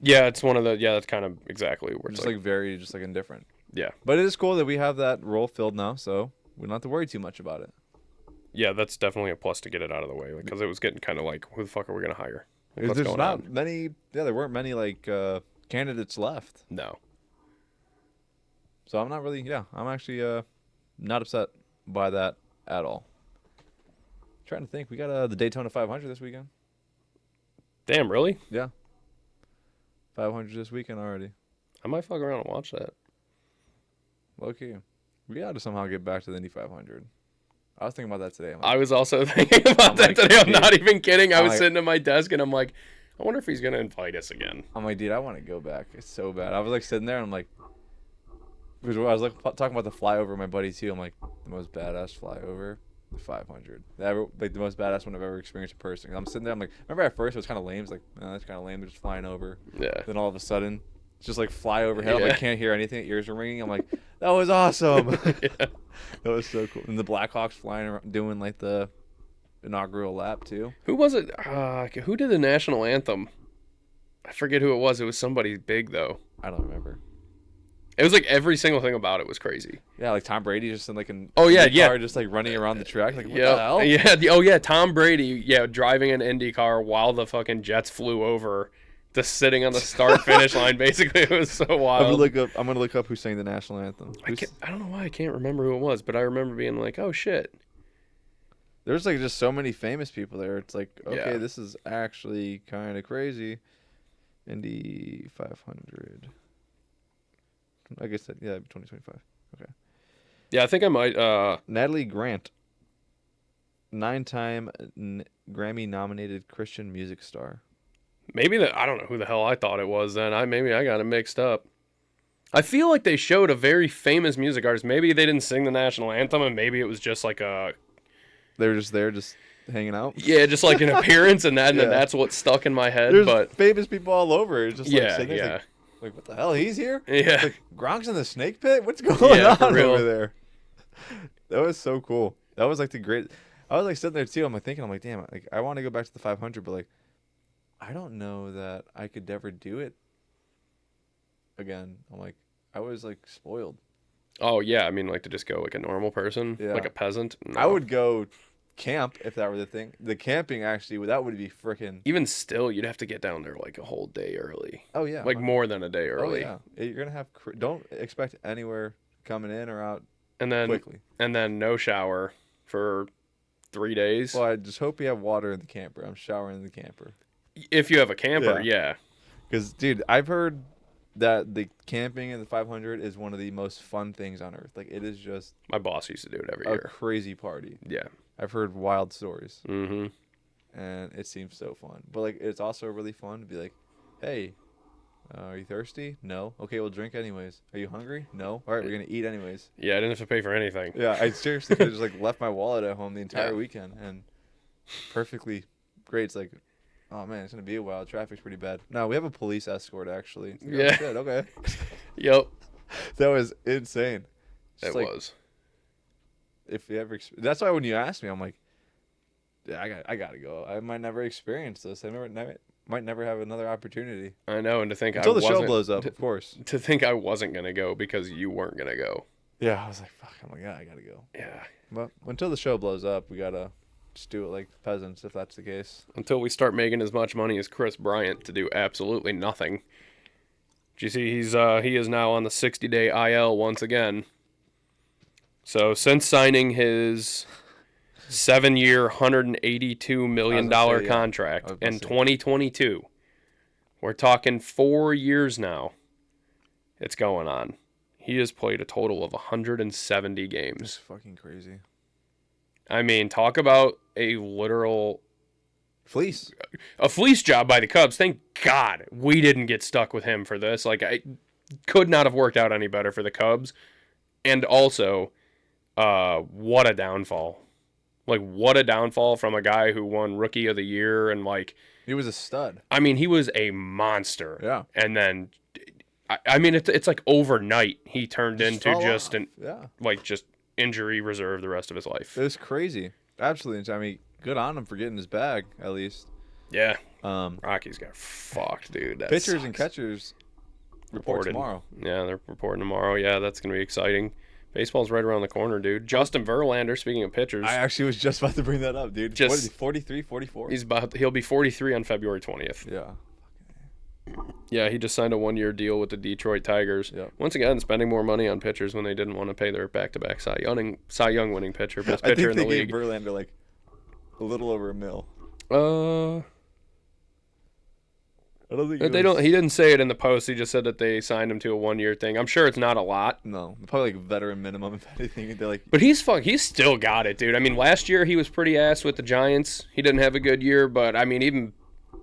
Yeah, it's one of the, that's kind of exactly where it's Just very, indifferent. Yeah. But it is cool that we have that role filled now, so we don't have to worry too much about it. Yeah, that's definitely a plus to get it out of the way, because it was getting kind of like, who the fuck are we going to hire? Like, what's There's going not on? many, there weren't many, candidates left. No. So I'm not really, I'm actually not upset by that at all. Trying to think, we got the Daytona 500 this weekend. Damn, really? Yeah. 500 this weekend already. I might fuck around and watch that. Low key. We got to somehow get back to the Indy 500. I was thinking about that today. I was also thinking about that today. I'm not even kidding. I was sitting at my desk and I'm like, I wonder if he's going to invite us again. I'm like, dude, I want to go back. It's so bad. I was sitting there and I'm like, because I was talking about the flyover with my buddy too. I'm like, the most badass flyover, the 500. The most badass one I've ever experienced in person. I'm sitting there, I'm like, remember at first it was kind of lame. It's like, that's kind of lame. They're just flying over. Yeah. Then all of a sudden, it's just fly overhead. I'm like, can't hear anything. Ears are ringing. I'm like, that was awesome. Yeah. That was so cool. And the Blackhawks flying around, doing the inaugural lap too. Who was it? Who did the national anthem? I forget who it was. It was somebody big though. I don't remember. It was every single thing about it was crazy. Yeah, Tom Brady just in an car, just running around the track. What the hell? Yeah. Tom Brady, driving an Indy car while the fucking Jets flew over, just sitting on the start finish line. Basically, it was so wild. I'm gonna look up who sang the national anthem. I don't know why I can't remember who it was, but I remember being like, oh shit. There's just so many famous people there. It's okay, this is actually kind of crazy. Indy 500. I guess 2025. Okay. Yeah, I think I might. Natalie Grant, 9-time Grammy-nominated Christian music star. Maybe I don't know who the hell I thought it was then. Maybe I got it mixed up. I feel like they showed a very famous music artist. Maybe they didn't sing the national anthem, and maybe it was just a. They were just there, just hanging out. Yeah, just an appearance, and that's what stuck in my head. There's but famous people all over. It's just yeah. Like, what the hell? He's here? Yeah. Like, Gronk's in the snake pit? What's going Yeah, for on real. over there? That was so cool. That was like the great. I was like sitting there too. I'm like thinking, I'm like, damn, like I want to go back to the 500, but like, I don't know that I could ever do it again. I'm like, I was like spoiled. Oh yeah, I mean like to just go like a normal person, Yeah. like a peasant. I No. would go camp if that were the thing. The camping actually, that would be freaking. Even still, you'd have to get down there like a whole day early, Oh yeah. like more than a day Oh early, yeah. You're gonna have. Don't expect anywhere coming in or out and then quickly. no shower for 3 days. Well, I just hope you have water in the camper. I'm showering in the camper. If you have a camper, yeah. Because, dude, I've heard that the camping in the 500 is one of the most fun things on earth. Like, it is just My boss used to do it every a year. crazy party. Yeah. I've heard wild stories, Mm-hmm. and it seems so fun. But, like, it's also really fun to be like, hey, are you thirsty? No. Okay, we'll drink anyways. Are you hungry? No. All right, we're going to eat anyways. Yeah, I didn't have to pay for anything. Yeah, I seriously could have just, like, left my wallet at home the entire Yeah. weekend, and perfectly great. It's like, oh man, it's gonna be a while. Traffic's pretty bad. No, we have a police escort actually. It's like, Yeah. Oh, shit, okay. Yep. That was insane. It Just like, was. if you ever, that's why when you asked me, I'm like, yeah, I gotta go. I might never experience this. Might never have another opportunity I know, and to think until I the show wasn't, blows up, of course. to think I wasn't gonna go because you weren't gonna go. Yeah, I was like, fuck. I'm like, yeah, I gotta go. Yeah. But until the show blows up, we gotta just do it like peasants, if that's the case. Until we start making as much money as Chris Bryant to do absolutely nothing. Do you see he is now on the 60-day IL once again. So since signing his 7-year, $182 million say, yeah. contract I was gonna in say. 2022, we're talking 4 years now. It's going on. He has played a total of 170 It's games. fucking crazy. I mean, talk about a literal Fleece. a fleece job by the Cubs. Thank God we didn't get stuck with him for this. Like, I could not have worked out any better for the Cubs. And also, what a downfall. Like, what a downfall from a guy who won Rookie of the Year. And, like, He was a stud. I mean, he was a monster. Yeah. And then, I mean, it's like overnight he turned Just into fell just off. an, Yeah. like, just injury reserve the rest of his life. It was crazy. Absolutely. I mean, good on him for getting his bag, at least. Yeah. Um, Rockies got fucked, dude. That pitchers and sucks. catchers report Reported. tomorrow. Yeah, they're reporting tomorrow. Yeah, that's going to be exciting. Baseball's right around the corner, dude. Justin Verlander, speaking of pitchers, I actually was just about to bring that up, dude. Just- What is he, 43, 44? he'll be 43 on February 20th. Yeah. Yeah, he just signed a 1-year deal with the Detroit Tigers. Yep. Once again, spending more money on pitchers when they didn't want to pay their back-to-back Cy Young winning pitcher, best I pitcher think in they the gave league. Verlander like a little over $1 million. I don't think They don't. He didn't say it in the post. He just said that they signed him to a 1-year thing. I'm sure it's not a lot. No, probably like veteran minimum if anything. They're like, But he's still got it, dude. I mean, last year he was pretty ass with the Giants. He didn't have a good year, but I mean, even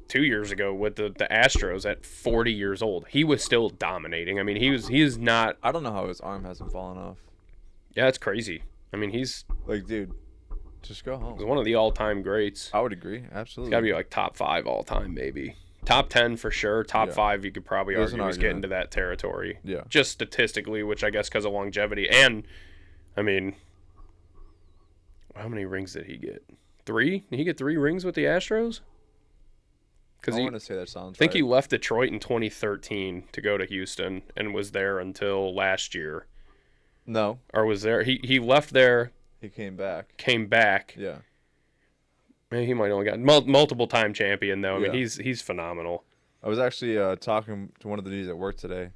2 years ago with the Astros at 40 years old, he was still dominating. I mean, he is not. I don't know how his arm hasn't fallen off. Yeah, it's crazy. I mean, he's Like, dude, just go home. one of the all-time greats. I would agree. He's Absolutely. got to be like top 5 all-time, maybe. Top 10 for sure. Top Yeah. 5, you could probably There's argue an he's getting argument. to that territory. Yeah. Just statistically, which I guess because of longevity. And, I mean, how many rings did he get? 3? Did he get 3 rings with the Astros? Because I he want to say that sounds I think right. he left Detroit in 2013 to go to Houston and was there until last year. No, Or was there? He left there, he came back. came back. Yeah. Maybe he might only got multiple time champion though. I mean, Yeah. he's phenomenal. I was actually talking to one of the dudes at work today.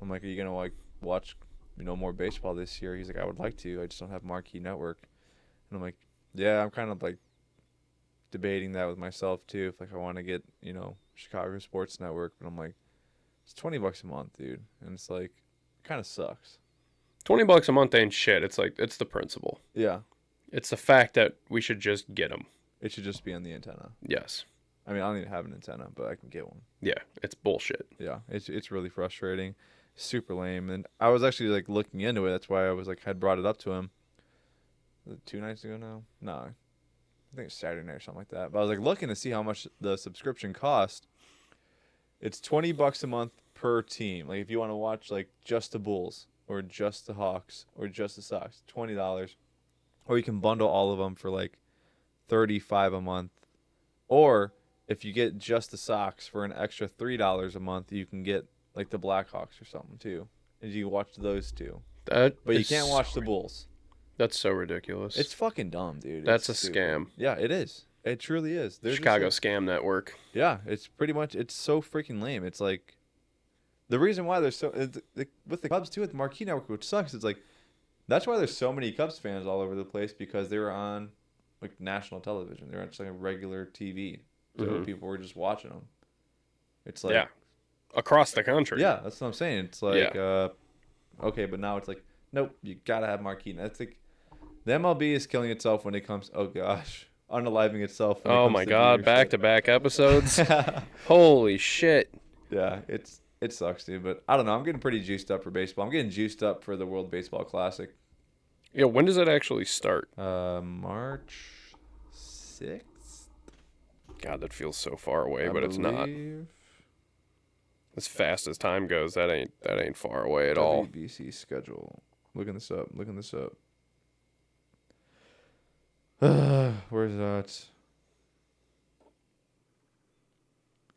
I'm like, are you gonna like watch, more baseball this year? He's like, I would like to. I just don't have Marquee Network. And I'm like, yeah, I'm kind of like debating that with myself too. If like I want to get Chicago Sports Network, but I'm like, it's $20 a month, dude, and it's like, it kind of sucks. $20 a month ain't shit. It's like it's the principle. Yeah, It's the fact that we should just get them. it should just be on the antenna. Yes. I mean, I don't even have an antenna, but I can get one. Yeah. It's bullshit. Yeah, it's really frustrating, super lame. And I was actually like looking into it. That's why I was like had brought it up to him. Was it 2 nights ago now? No, I think it's Saturday night or something like that. But I was like looking to see how much the subscription cost. It's $20 a month per team. Like if you want to watch like just the Bulls or just the Hawks or just the Sox, $20. Or you can bundle all of them for like 35 a month. Or if you get just the Sox for an extra $3 a month, you can get like the Blackhawks or something too. And you watch those two. But you can't watch the Bulls. That's so ridiculous. It's fucking dumb, dude. That's it's a stupid. scam. Yeah, it is. It truly is. There's Chicago Scam Network. Yeah, it's pretty much. It's so freaking lame. It's like the reason why there's so with the Cubs too with the Marquee Network, which sucks. It's like that's why there's so many Cubs fans all over the place because they were on like national television. They're on just like a regular TV, so people were just watching them. It's like across the country. Yeah, that's what I'm saying. It's like okay, but now it's like nope, you gotta have Marquee. That's like the MLB is killing itself when it comes. Oh gosh. Unaliving itself. Oh my god, back-to-back episodes. Holy shit. Yeah, it sucks, dude. But I don't know. I'm getting pretty juiced up for baseball. I'm getting juiced up for the World Baseball Classic. Yeah, when does it actually start? March 6th. God, that feels so far away, but it's not. As fast as time goes, that ain't far away at all. WBC schedule. Looking this up. Where's that?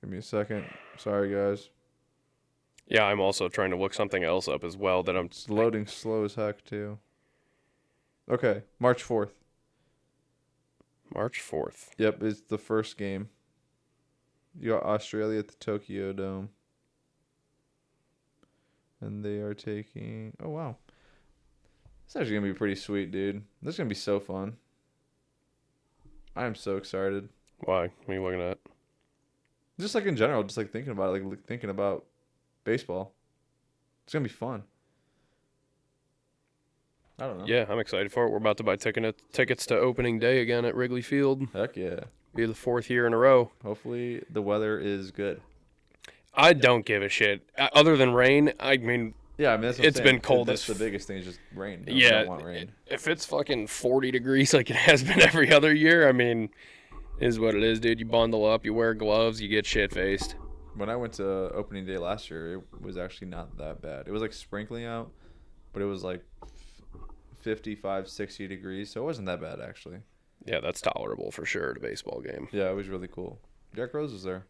Give me a second. Sorry, guys. Yeah, I'm also trying to look something else up as well that I'm... It's loading slow as heck, too. Okay, March 4th. March 4th. Yep, it's the first game. You got Australia at the Tokyo Dome. And they are taking... Oh, wow. It's actually going to be pretty sweet, dude. This is going to be so fun. I am so excited. Why? What are you looking at? Just like in general, just like thinking about it, like thinking about baseball. It's going to be fun. I don't know. Yeah, I'm excited for it. We're about to buy tickets to opening day again at Wrigley Field. Heck yeah. Be the 4th year in a row. Hopefully the weather is good. I don't give a shit. Other than rain, I mean... Yeah, I mean, that's what it's I'm saying. Been cold. That's the biggest thing is just rain. Yeah. I don't want rain. If it's fucking 40 degrees like it has been every other year, I mean, is what it is, dude. You bundle up, you wear gloves, you get shit-faced. When I went to opening day last year, it was actually not that bad. It was like sprinkling out, but it was like 55, 60 degrees, so it wasn't that bad, actually. Yeah, that's tolerable for sure at a baseball game. Yeah, it was really cool. Jack Rose was there.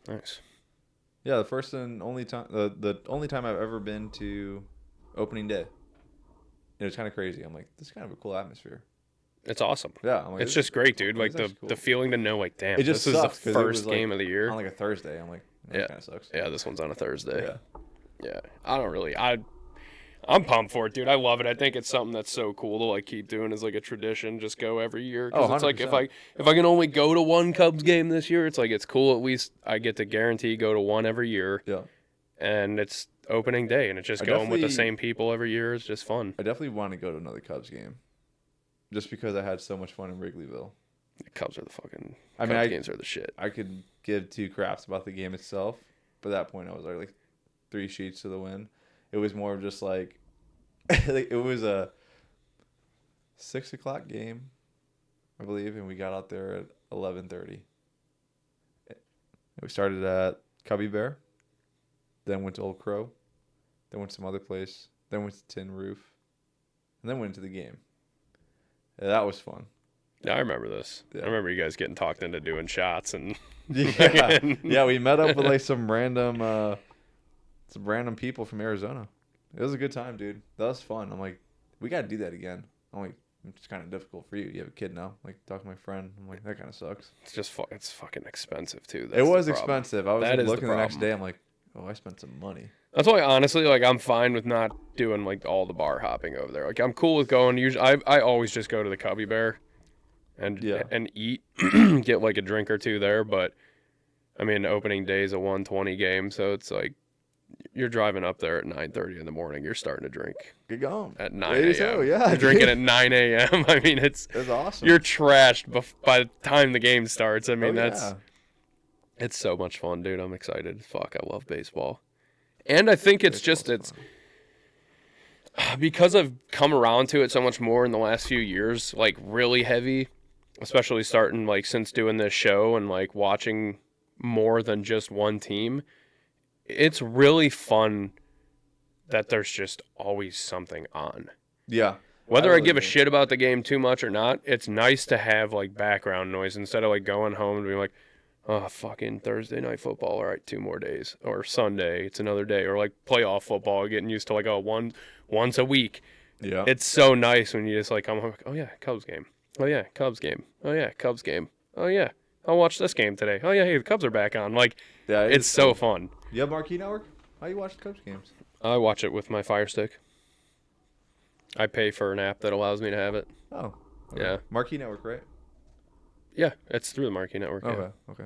Nice. Yeah, the first and only time, the only time I've ever been to opening day. It was kind of crazy. I'm like, this is kind of a cool atmosphere. It's awesome. Yeah, I'm like, it's just great, dude. Like cool. the feeling to know, like, damn, it just this sucks, is the first game of the year on like a Thursday. I'm like, that kind of sucks. Yeah, this one's on a Thursday. Yeah. Yeah. I'm pumped for it, dude. I love it. I think it's something that's so cool to like keep doing as like a tradition. Just go every year. Because it's like if I can only go to one Cubs game this year, it's like it's cool. At least I get to guarantee go to one every year. Yeah. And it's opening day, and it's just going with the same people every year. It's just fun. I definitely want to go to another Cubs game, just because I had so much fun in Wrigleyville. The Cubs are the fucking. Cubs games are the shit. I could give two craps about the game itself, but at that point I was like 3 sheets to the wind. It was more of just like, like it was a 6 o'clock game, I believe, and we got out there at 11:30. We started at Cubby Bear, then went to Old Crow, then went to some other place, then went to Tin Roof, and then went into the game. Yeah, that was fun. Yeah, I remember this. Yeah. I remember you guys getting talked into doing shots and yeah, we met up with like some random people from Arizona. It was a good time, dude. That was fun. I'm like, we gotta do that again. I'm like, it's kind of difficult for you. You have a kid now. Like, talk to my friend. I'm like, that kind of sucks. It's just it's fucking expensive too. It was expensive. I was like, looking the next day. I'm like, oh, I spent some money. That's why, honestly, like, I'm fine with not doing like all the bar hopping over there. Like, I'm cool with going. Usually, I always just go to the Cubby Bear, and eat, get like a drink or two there. But I mean, opening day is a 1:20 game, so it's like you're driving up there at 9:30 in the morning. You're starting to drink. Get going at 9 a.m. So, yeah, you're drinking at 9 a.m. I mean, it's awesome. You're trashed by the time the game starts. I mean, it's so much fun, dude. I'm excited. Fuck, I love baseball. And I think it's because I've come around to it so much more in the last few years, like really heavy, especially starting like since doing this show and like watching more than just one team. it's really fun that there's just always something on. Yeah. Whether I really give a do. shit about the game too much or not, it's nice to have like background noise instead of like going home and being like, oh, fucking Thursday night football. All right, 2 more days. Or Sunday, it's another day. Or like playoff football, getting used to like, oh, once a week. Yeah. It's so nice when you just like come home, like, oh yeah, Cubs game. Oh yeah, Cubs game. Oh yeah, Cubs game. Oh yeah, I'll watch this game today. Oh yeah, hey, the Cubs are back on. Like, Yeah. It it's is so fun. You have Marquee Network? How you watch the Cubs games? I watch it with my Fire Stick. I pay for an app that allows me to have it. Oh. Okay. Yeah. Marquee Network, right? Yeah, it's through the Marquee Network. Yeah. Okay.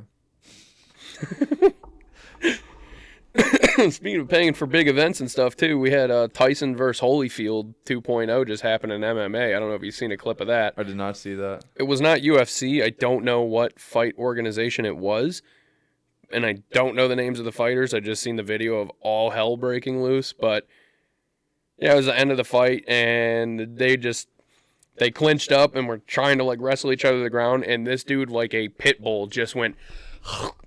Speaking of paying for big events and stuff too, we had Tyson versus Holyfield 2.0 just happen in MMA. I don't know if you've seen a clip of that. I did not see that. It was not UFC. I don't know what fight organization it was, and I don't know the names of the fighters. I just seen the video of all hell breaking loose. But yeah, it was the end of the fight, and they clinched up and were trying to like wrestle each other to the ground, and this dude, like a pit bull, just went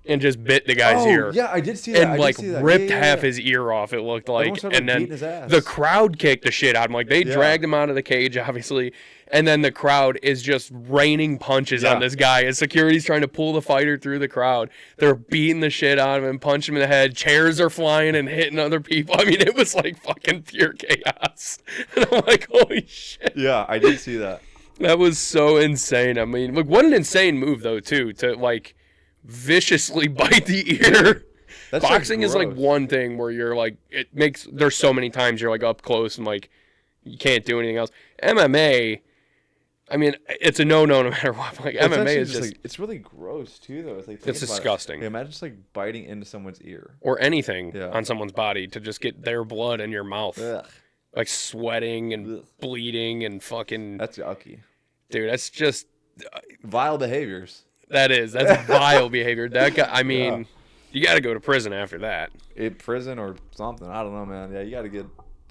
and just bit the guy's ear. Yeah, I did see that. And like ripped half his ear off, it looked like. Started, and then beating his ass. the crowd kicked the shit out of him. Like they dragged him out of the cage, obviously. And then the crowd is just raining punches on this guy. As security's trying to pull the fighter through the crowd. They're beating the shit out of him, punching him in the head. Chairs are flying and hitting other people. I mean, it was like fucking pure chaos. And I'm like, holy shit. Yeah, I did see that. That was so insane. I mean, like, what an insane move, though, too, to, like, viciously bite the ear. That's Boxing like is, like, gross. one thing where you're, like, there's so many times you're, like, up close and, like, you can't do anything else. MMA, I mean, it's a no-no no matter what. Like, It's MMA actually is just like, it's really gross, too, though. It's, like, it's think about it. disgusting. Yeah, imagine just, like, biting into someone's ear. Or anything Yeah. on someone's body to just get their blood in your mouth. Ugh. Like, sweating and Ugh. bleeding and fucking... That's yucky. Dude, that's just... Vile behaviors. That's vile behavior. That guy, I mean, you got to go to prison after that. In prison or something. I don't know, man. Yeah, you got to get...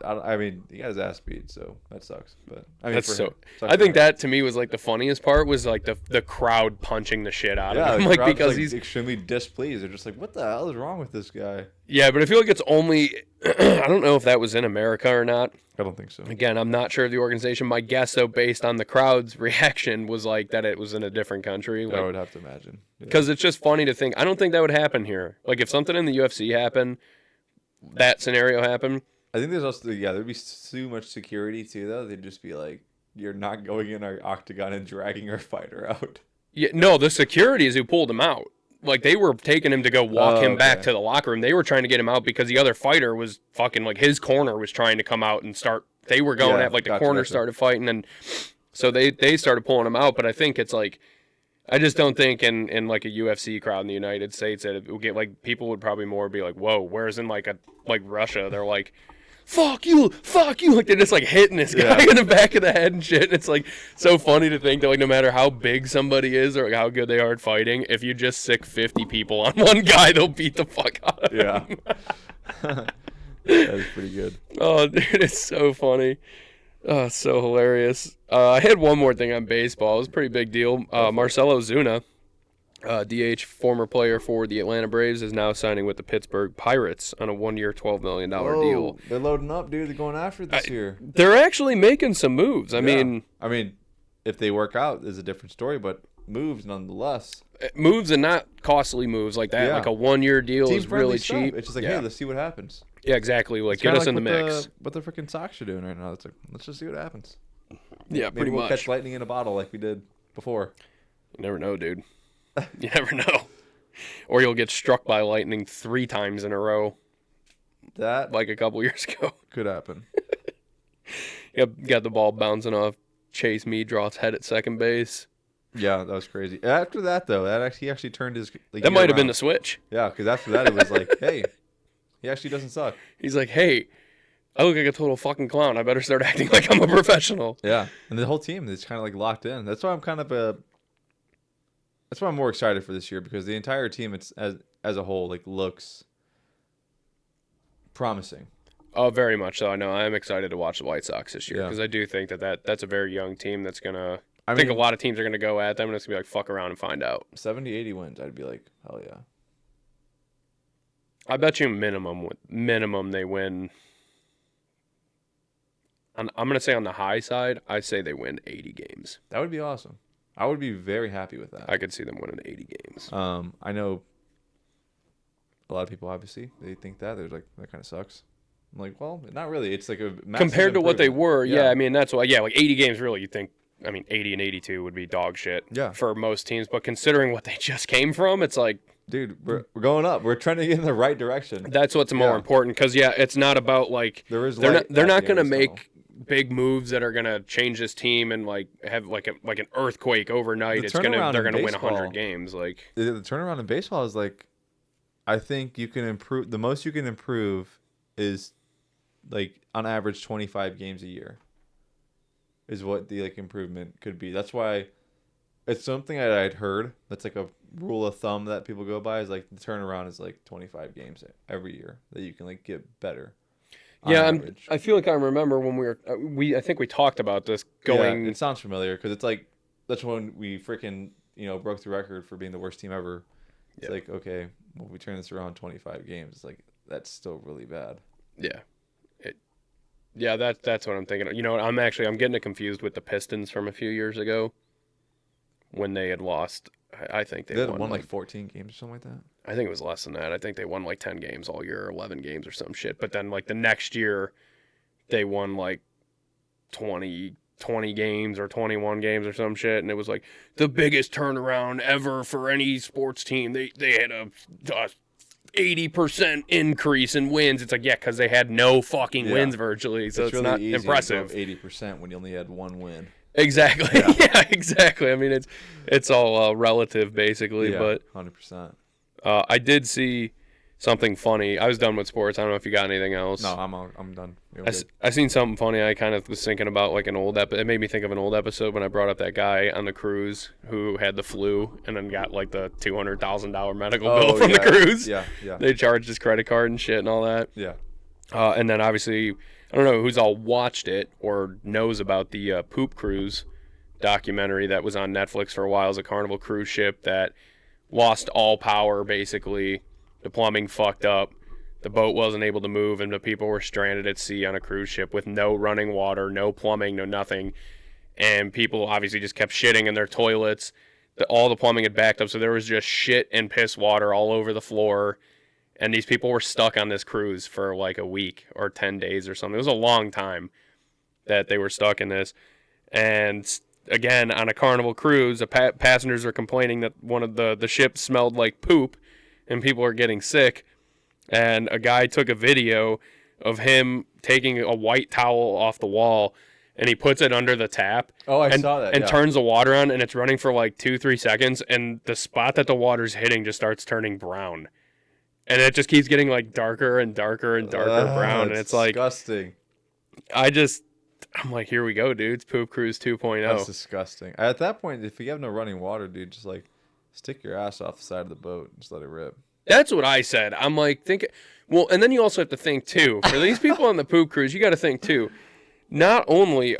I mean, he got his ass beat, so that sucks. But I mean, That's for so. him. Sucks I for think him. that to me was like the funniest part was like the crowd punching the shit out of him, the like crowd's, because like, he's extremely displeased. They're just like, "What the hell is wrong with this guy?" yeah. But I feel like it's only I don't know if that was in America or not. I don't think so. Again, I'm not sure of the organization. My guess, though, based on the crowd's reaction, was like that it was in a different country. I would have to imagine. Yeah. Because it's just funny to think. I don't think that would happen here. Like if something in the UFC happened, that scenario happened. I think there's also there'd be too much security too, though. They'd just be like, "You're not going in our octagon and dragging our fighter out." Yeah, no, the security is who pulled him out. Like they were taking him to go walk him back okay. to the locker room. They were trying to get him out because the other fighter was fucking like his corner was trying to come out and start. They were going at like the corner started fighting, and so they started pulling him out. But I think it's like I just don't think in like a UFC crowd in the United States that it would get like people would probably more be like, whoa. Whereas in like Russia, they're like, fuck you, like they're just like hitting this guy in the back of the head and shit. And it's like so funny to think that like no matter how big somebody is or like, how good they are at fighting, if you just sick 50 people on one guy, they'll beat the fuck out of him. Yeah. That is pretty good. Oh, dude, it's so funny. Oh, it's so hilarious. I had one more thing on baseball. It was a pretty big deal. Marcelo Zuna, DH, former player for the Atlanta Braves, is now signing with the Pittsburgh Pirates on a 1-year, $12 million deal. They're loading up, dude. They're going after it this year. They're actually making some moves. I mean, if they work out, is a different story, but moves nonetheless. Moves and not costly moves like that. Yeah. Like a 1-year deal is really stuff. cheap. It's just like, hey, let's see what happens. Yeah, exactly. Like, It's get kinda us in the mix. What the freaking Sox are doing right now. It's like, let's just see what happens. Yeah, Maybe pretty we'll much. catch lightning in a bottle like we did before. You never know, dude. You never know. Or you'll get struck by lightning 3 times in a row, That like a couple years ago. could happen. Got the ball bouncing off Chase Meadroth's head at second base. Yeah, that was crazy. After that, though, he actually turned his. That might have been the switch. Yeah, because after that, it was like, hey, he actually doesn't suck. He's like, hey, I look like a total fucking clown. I better start acting like I'm a professional. Yeah, and the whole team is kind of like locked in. That's why I'm That's why I'm more excited for this year because the entire team, it's as a whole, like looks promising. Oh, very much so. I know. I'm excited to watch the White Sox this year Yeah. because I do think that's a very young team that's gonna. I I think mean- a lot of teams are gonna go at them and it's gonna be like fuck around and find out. 70, 80 wins, I'd be like, hell yeah. I bet you minimum they win. I'm going to say on the high side, I say they win 80 games. That would be awesome. I would be very happy with that. I could see them winning 80 games. I know a lot of people, obviously, they think that. They're like, that kind of sucks. I'm like, well, not really. It's like a massive compared to what they improvement. were. Yeah, I mean, that's why. Yeah, like 80 games, really, you think. I mean, 80 and 82 would be dog shit for most teams. But considering what they just came from, it's like, dude, we're going up. We're trending in the right direction. That's what's more important because it's not about like they're not going to make big moves that are going to change this team and like have like an earthquake overnight. They're going to win 100 games. Like the turnaround in baseball is like, I think you can improve. The most you can improve is like on average 25 games a year. Is what the like improvement could be. That's why it's something that I'd heard. That's like a rule of thumb that people go by. Is like the turnaround is like 25 games every year that you can like get better. Yeah, I feel like I remember when I think we talked about this going. Yeah, it sounds familiar because it's like that's when we freaking broke the record for being the worst team ever. It's like, okay, well, we turn this around 25 games. It's like that's still really bad. Yeah. Yeah, that's what I'm thinking. I'm getting it confused with the Pistons from a few years ago when they had lost. I think they won like 14 games or something like that. I think it was less than that. I think they won like 10 games all year, 11 games or some shit. But then like the next year, they won like 20 games or 21 games or some shit, and it was like the biggest turnaround ever for any sports team. They had a 80% increase in wins. It's like, yeah, because they had no fucking wins virtually, so it's really not easy impressive. 80% when you only had one win. Exactly. Yeah, exactly. I mean, it's all relative, basically. Yeah, but 100%. I did see something funny. I was done with sports. I don't know if you got anything else. No, I'm done. I seen something funny. I kind of was thinking about like an old it made me think of an old episode when I brought up that guy on the cruise who had the flu and then got like the $200,000 medical bill from the cruise. Yeah. They charged his credit card and shit and all that. Yeah. And then obviously, I don't know who's all watched it or knows about the Poop Cruise documentary that was on Netflix for a while. It was a Carnival cruise ship that lost all power, basically. The plumbing fucked up. The boat wasn't able to move, and the people were stranded at sea on a cruise ship with no running water, no plumbing, no nothing. And people obviously just kept shitting in their toilets. All the plumbing had backed up, so there was just shit and piss water all over the floor. And these people were stuck on this cruise for like a week or 10 days or something. It was a long time that they were stuck in this. And again, on a Carnival cruise, the passengers are complaining that one of the ships smelled like poop and people are getting sick. And a guy took a video of him taking a white towel off the wall and he puts it under the tap. Oh, I saw that. And turns the water on, and it's running for like 2-3 seconds, and the spot that the water's hitting just starts turning brown. And it just keeps getting like darker and darker and darker brown. And it's like disgusting. I'm like, here we go, dude. It's Poop Cruise 2.0. That's disgusting. At that point, if you have no running water, dude, just like stick your ass off the side of the boat and just let it rip. That's what I said. I'm like, well, and then you also have to think too, for these people on the Poop Cruise, you got to think too, not only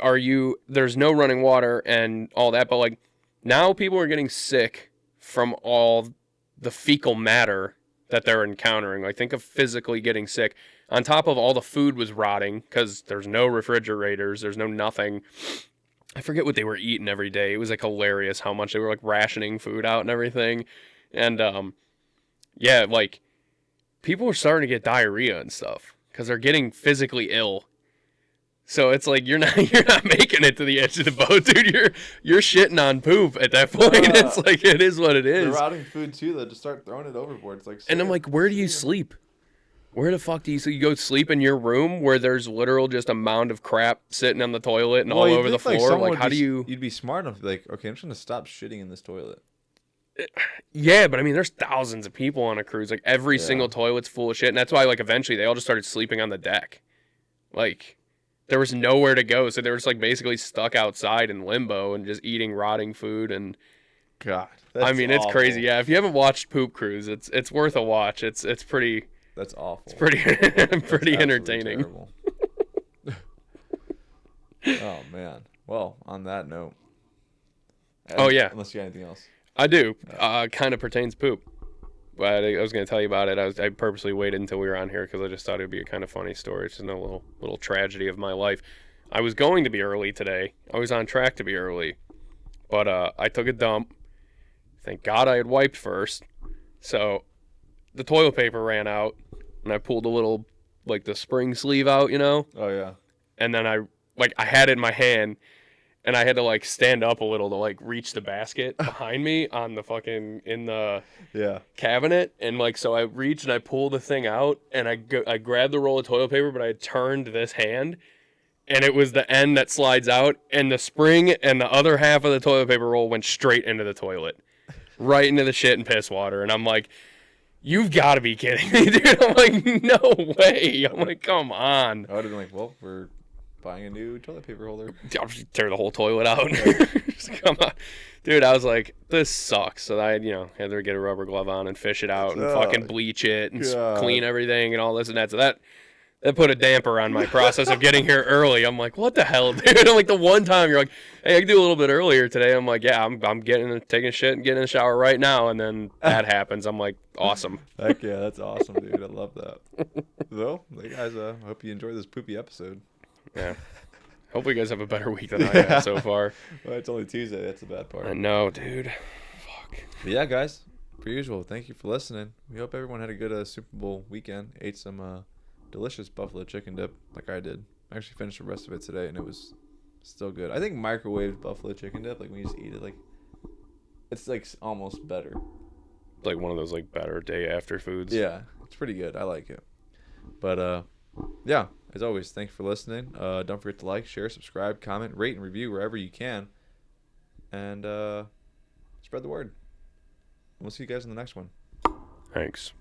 there's no running water and all that, but like now people are getting sick from all the fecal matter that they're encountering. Like think of physically getting sick. On top of all the food was rotting because there's no refrigerators, there's no nothing. I forget what they were eating every day. It was like hilarious how much they were like rationing food out and everything. And yeah, like people are starting to get diarrhea and stuff because they're getting physically ill. So it's like you're not making it to the edge of the boat, dude. You're shitting on poop at that point. It's like it is what it is. They're rotting food too. They'll just start throwing it overboard. It's like, and I'm like, where do you sleep? Where the fuck do you sleep? You go sleep in your room where there's literal just a mound of crap sitting on the toilet and all over the floor. Like how do you? You'd be smart enough to be like, okay, I'm just gonna stop shitting in this toilet. Yeah, but I mean, there's thousands of people on a cruise. Like every single toilet's full of shit, and that's why like eventually they all just started sleeping on the deck. Like there was nowhere to go, so they were just like basically stuck outside in limbo and just eating rotting food. And God, I mean, it's crazy. Yeah, if you haven't watched Poop Cruise, it's worth a watch. It's pretty. That's awful. It's pretty pretty entertaining. Oh man. Well, on that note. Oh yeah. Unless you got anything else. I do. Kind of pertains to poop. But I was going to tell you about it. I purposely waited until we were on here because I just thought it would be a kind of funny story. It's just a little tragedy of my life. I was going to be early today. I was on track to be early, but I took a dump. Thank God I had wiped first. So the toilet paper ran out, and I pulled a little, like the spring sleeve out, Oh yeah. and then I had it in my hand, and I had to like stand up a little to like reach the basket behind me on the fucking in the Yeah. cabinet, and like so I reached and I pulled the thing out, and I grabbed the roll of toilet paper, but I had turned this hand, and it was the end that slides out, and the spring and the other half of the toilet paper roll went straight into the toilet, right into the shit and piss water, and I'm like, you've got to be kidding me, dude. I'm like, no way. I'm like, come on. I would have been like, well, we're buying a new toilet paper holder. I'll just tear the whole toilet out. Just, come on. Dude, I was like, this sucks. So I, had to get a rubber glove on and fish it out and fucking bleach it and clean everything and all this and that. So that put a damper on my process of getting here early. I'm like, what the hell, dude? I'm like, the one time you're like, hey, I can do a little bit earlier today. I'm like, yeah, I'm taking a shit and getting in the shower right now. And then that happens. I'm like, awesome. Heck yeah, that's awesome, dude. I love that. So, hey guys, I hope you enjoyed this poopy episode. Yeah. Hopefully you guys have a better week than I have so far. Well, it's only Tuesday. That's the bad part. I know, dude. Fuck. But yeah, guys, per usual, thank you for listening. We hope everyone had a good Super Bowl weekend. Ate some delicious buffalo chicken dip like I did. I actually finished the rest of it today, and it was still good. I think microwaved buffalo chicken dip, like when you just eat it, like it's like almost better. Like one of those like better day after foods. Yeah, it's pretty good. I like it. But yeah, as always, thanks for listening. Don't forget to like, share, subscribe, comment, rate, and review wherever you can. And spread the word. We'll see you guys in the next one. Thanks.